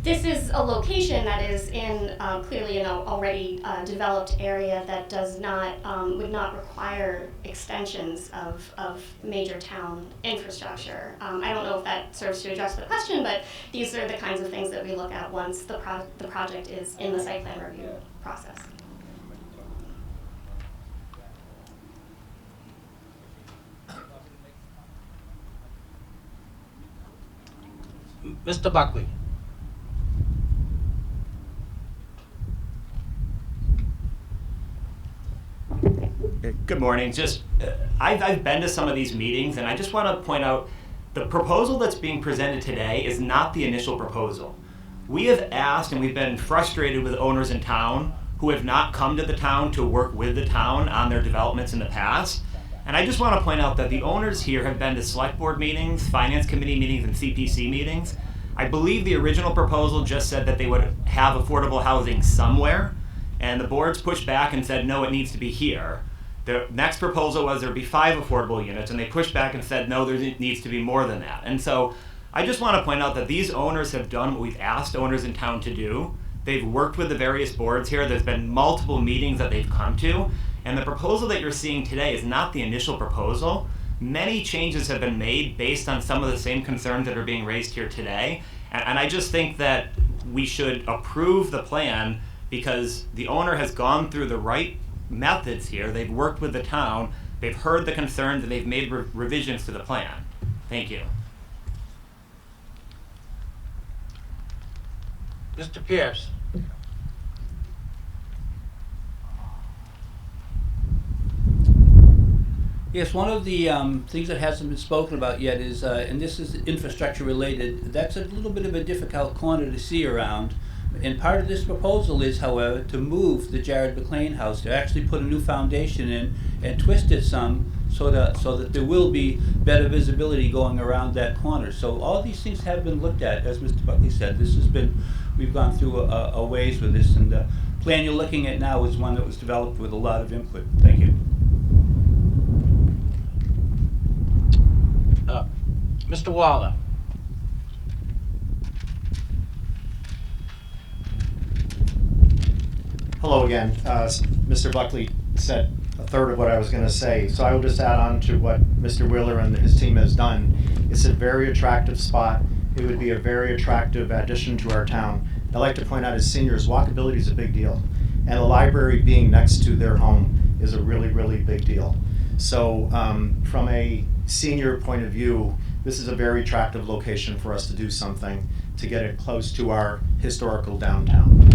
Speaker 10: this is a location that is in clearly an already developed area that does not would not require extensions of major town infrastructure. I don't know if that serves to address the question, but these are the kinds of things that we look at once the project is in the site plan review process.
Speaker 1: Mr. Buckley.
Speaker 13: Good morning. I've been to some of these meetings, and I just want to point out the proposal that's being presented today is not the initial proposal. We have asked, and we've been frustrated with owners in town who have not come to the town to work with the town on their developments in the past. And I just want to point out that the owners here have been to select board meetings, finance committee meetings, and CPC meetings. I believe the original proposal just said that they would have affordable housing somewhere, and the boards pushed back and said, no, it needs to be here. The next proposal was there'd be 5 affordable units, and they pushed back and said, no, there needs to be more than that. And so I just want to point out that these owners have done what we've asked owners in town to do. They've worked with the various boards here. There's been multiple meetings that they've come to, and the proposal that you're seeing today is not the initial proposal. Many changes have been made based on some of the same concerns that are being raised here today, and I just think that we should approve the plan because the owner has gone through the right methods here. They've worked with the town, they've heard the concerns, and they've made revisions to the plan. Thank you.
Speaker 1: Mr. Pierce.
Speaker 21: Yes, one of the things that hasn't been spoken about yet is, and this is infrastructure related, that's a little bit of a difficult corner to see around. And part of this proposal is, however, to move the Jared McLean house, to actually put a new foundation in and twist it some so that there will be better visibility going around that corner. So all these things have been looked at, as Mr. Buckley said. We've gone through a ways with this, and the plan you're looking at now is one that was developed with a lot of input. Thank you.
Speaker 1: Mr. Waller.
Speaker 5: Hello again. Mr. Buckley said a third of what I was going to say, so I will just add on to what Mr. Wheeler and his team has done. It's a very attractive spot. It would be a very attractive addition to our town. I'd like to point out as seniors, walkability is a big deal, and the library being next to their home is a really, really big deal. So from a senior point of view, this is a very attractive location for us to do something to get it close to our historical downtown.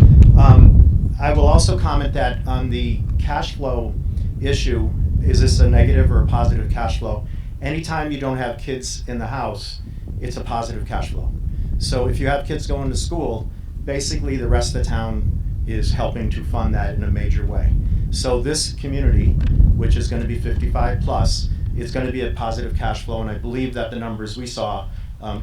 Speaker 5: I will also comment that on the cash flow issue, is this a negative or a positive cash flow? Anytime you don't have kids in the house, it's a positive cash flow. So if you have kids going to school, basically the rest of the town is helping to fund that in a major way. So this community, which is going to be 55 plus, is going to be a positive cash flow, and I believe that the numbers we saw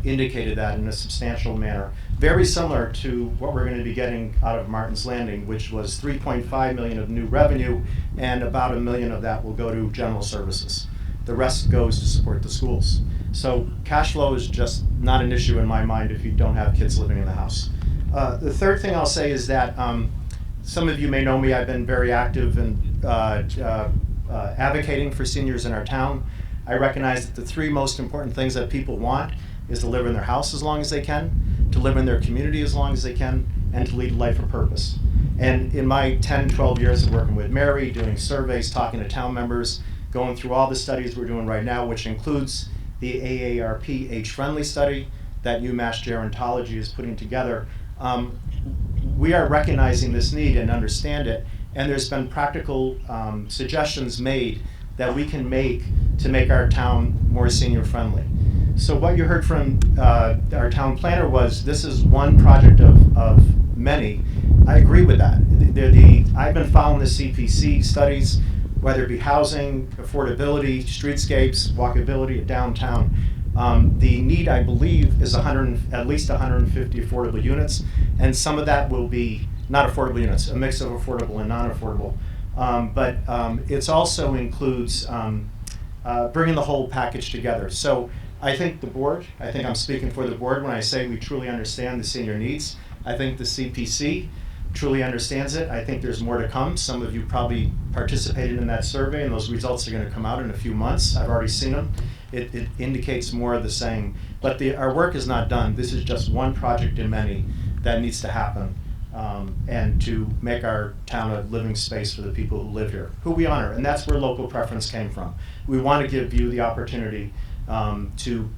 Speaker 5: indicated that in a substantial manner. Very similar to what we're going to be getting out of Martin's Landing, which was $3.5 million of new revenue, and about $1 million of that will go to general services. The rest goes to support the schools. So cash flow is just not an issue in my mind if you don't have kids living in the house. The third thing I'll say is that some of you may know me, I've been very active in advocating for seniors in our town. I recognize that the 3 most important things that people want is to live in their house as long as they can, to live in their community as long as they can, and to lead a life of purpose. And in my 10, 12 years of working with Mary, doing surveys, talking to town members, going through all the studies we're doing right now, which includes the AARP age-friendly study that UMass Gerontology is putting together, we are recognizing this need and understand it, and there's been practical suggestions made that we can make to make our town more senior-friendly. So what you heard from our town planner was, this is one project of many. I agree with that. I've been following the CPC studies, whether it be housing, affordability, streetscapes, walkability, downtown. The need, I believe, is at least 150 affordable units, and some of that will be not affordable units, a mix of affordable and non-affordable. But it also includes bringing the whole package together. So I think I'm speaking for the board when I say we truly understand the senior needs. I think the CPC truly understands it. I think there's more to come. Some of you probably participated in that survey, and those results are going to come out in a few months. I've already seen them. It indicates more of the same. But our work is not done. This is just one project in many that needs to happen, and to make our town a living space for the people who live here, who we honor. And that's where local preference came from. We want to give you the opportunity to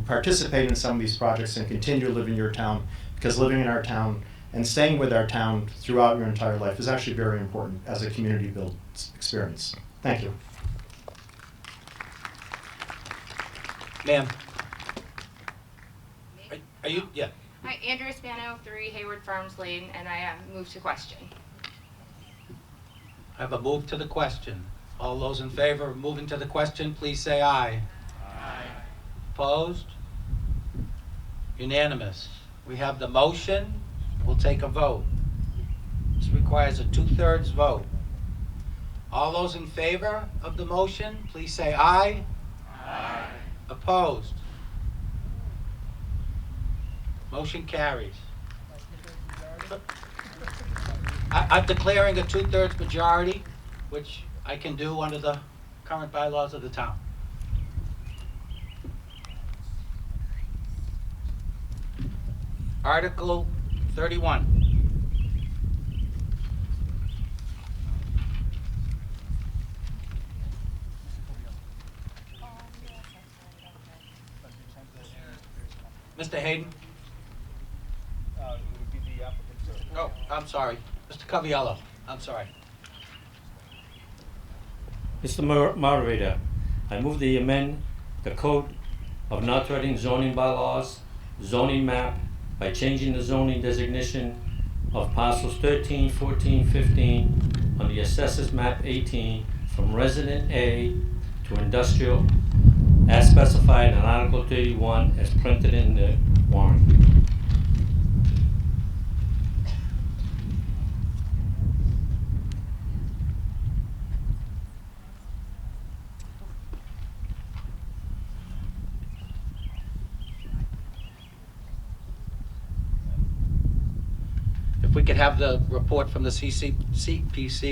Speaker 5: participate in some of these projects and continue to live in your town, because living in our town and staying with our town throughout your entire life is actually very important as a community build experience. Thank you.
Speaker 1: Ma'am. Are you, yeah.
Speaker 2: Hi, Andrew Spano, 3 Hayward Farms Lane, and I move to question.
Speaker 1: I have a move to the question. All those in favor of moving to the question, please say aye. Aye. Opposed? Unanimous. We have the motion. We'll take a vote. This requires a 2/3 vote. All those in favor of the motion, please say aye. Aye. Opposed? Motion carries. I'm declaring a 2/3 majority, which I can do under the current bylaws of the town. Article 31. Mr. Hayden?
Speaker 22: It would be the applicant.
Speaker 1: Oh, I'm sorry. Mr. Coviello, I'm sorry.
Speaker 23: Mr. Moderator, I move to amend the Code of North Reading zoning bylaws, zoning map, by changing the zoning designation of parcels 13, 14, 15 on the Assessors Map 18 from Resident A to Industrial, as specified in Article 31 as printed in the warrant.
Speaker 1: If we could have the report from the CPC, please.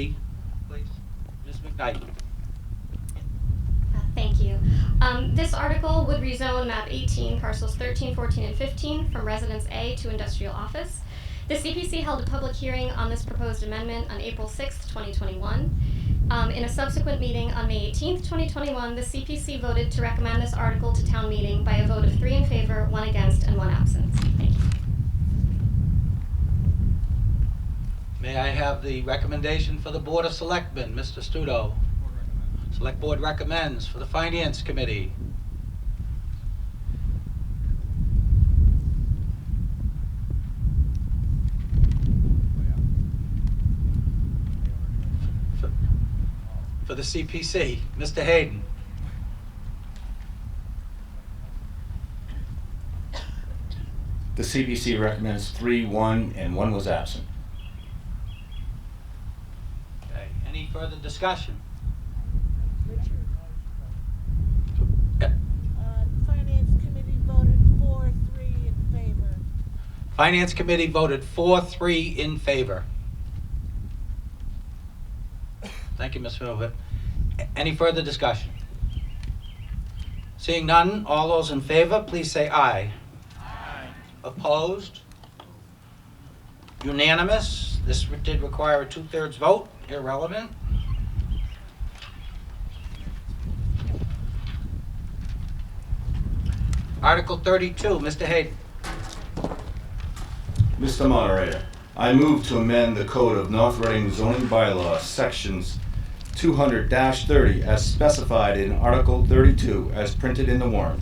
Speaker 1: Ms. McKnight.
Speaker 10: Thank you. This article would rezone map 18, parcels 13, 14, and 15 from Residence A to Industrial Office. The CPC held a public hearing on this proposed amendment on April 6, 2021. In a subsequent meeting on May 18, 2021, the CPC voted to recommend this article to town meeting by a vote of 3 in favor, 1 against, and 1 absent. Thank you.
Speaker 1: May I have the recommendation for the Board of Selectmen, Mr. Studo? Select Board recommends for the Finance Committee. For the CPC, Mr. Hayden.
Speaker 9: The CPC recommends 3, 1, and 1 was absent.
Speaker 1: Okay, any further discussion?
Speaker 4: Finance Committee voted 4-3 in favor.
Speaker 1: Finance Committee voted 4-3 in favor. Thank you, Ms. Philbin. Any further discussion? Seeing none, all those in favor, please say aye. Aye. Opposed? Unanimous? This did require a 2/3 vote, irrelevant. Article 32, Mr. Hayden.
Speaker 9: Mr. Moderator, I move to amend the Code of North Reading zoning bylaws, sections 200-30 as specified in Article 32 as printed in the warrant.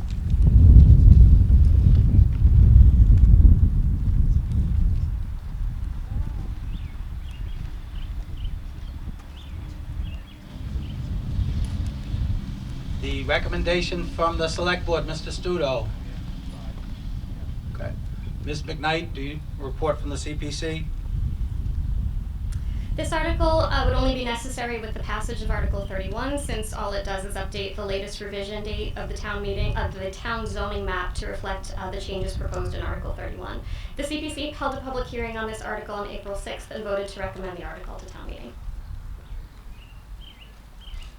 Speaker 1: The recommendation from the Select Board, Mr. Studo. Okay. Ms. McKnight, do you report from the CPC?
Speaker 10: This article would only be necessary with the passage of Article 31, since all it does is update the latest revision date of the town meeting of the town zoning map to reflect the changes proposed in Article 31. The CPC held a public hearing on this article on April 6th and voted to recommend the article to town meeting.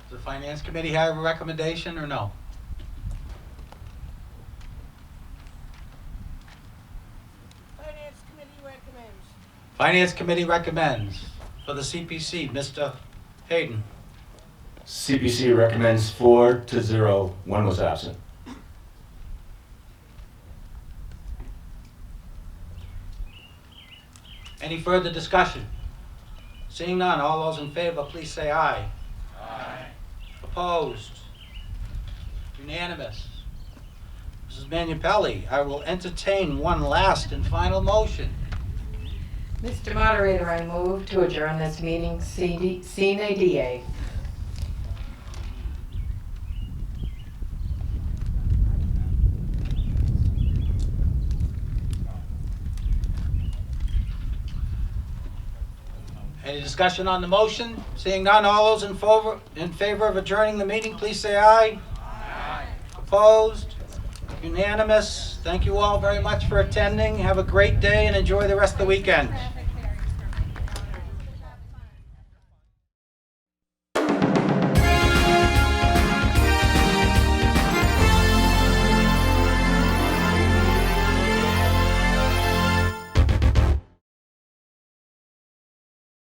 Speaker 1: Does the Finance Committee have a recommendation or no?
Speaker 4: Finance Committee recommends.
Speaker 1: Finance Committee recommends. For the CPC, Mr. Hayden.
Speaker 9: CPC recommends 4-0, 1 was absent.
Speaker 1: Any further discussion? Seeing none, all those in favor, please say aye. Aye. Opposed? Unanimous. Mrs. Manupelli, I will entertain one last and final motion.
Speaker 3: Mr. Moderator, I move to adjourn this meeting sine die.
Speaker 1: Any discussion on the motion? Seeing none, all those in favor of adjourning the meeting, please say aye. Aye. Opposed? Unanimous. Thank you all very much for attending. Have a great day and enjoy the rest of the weekend.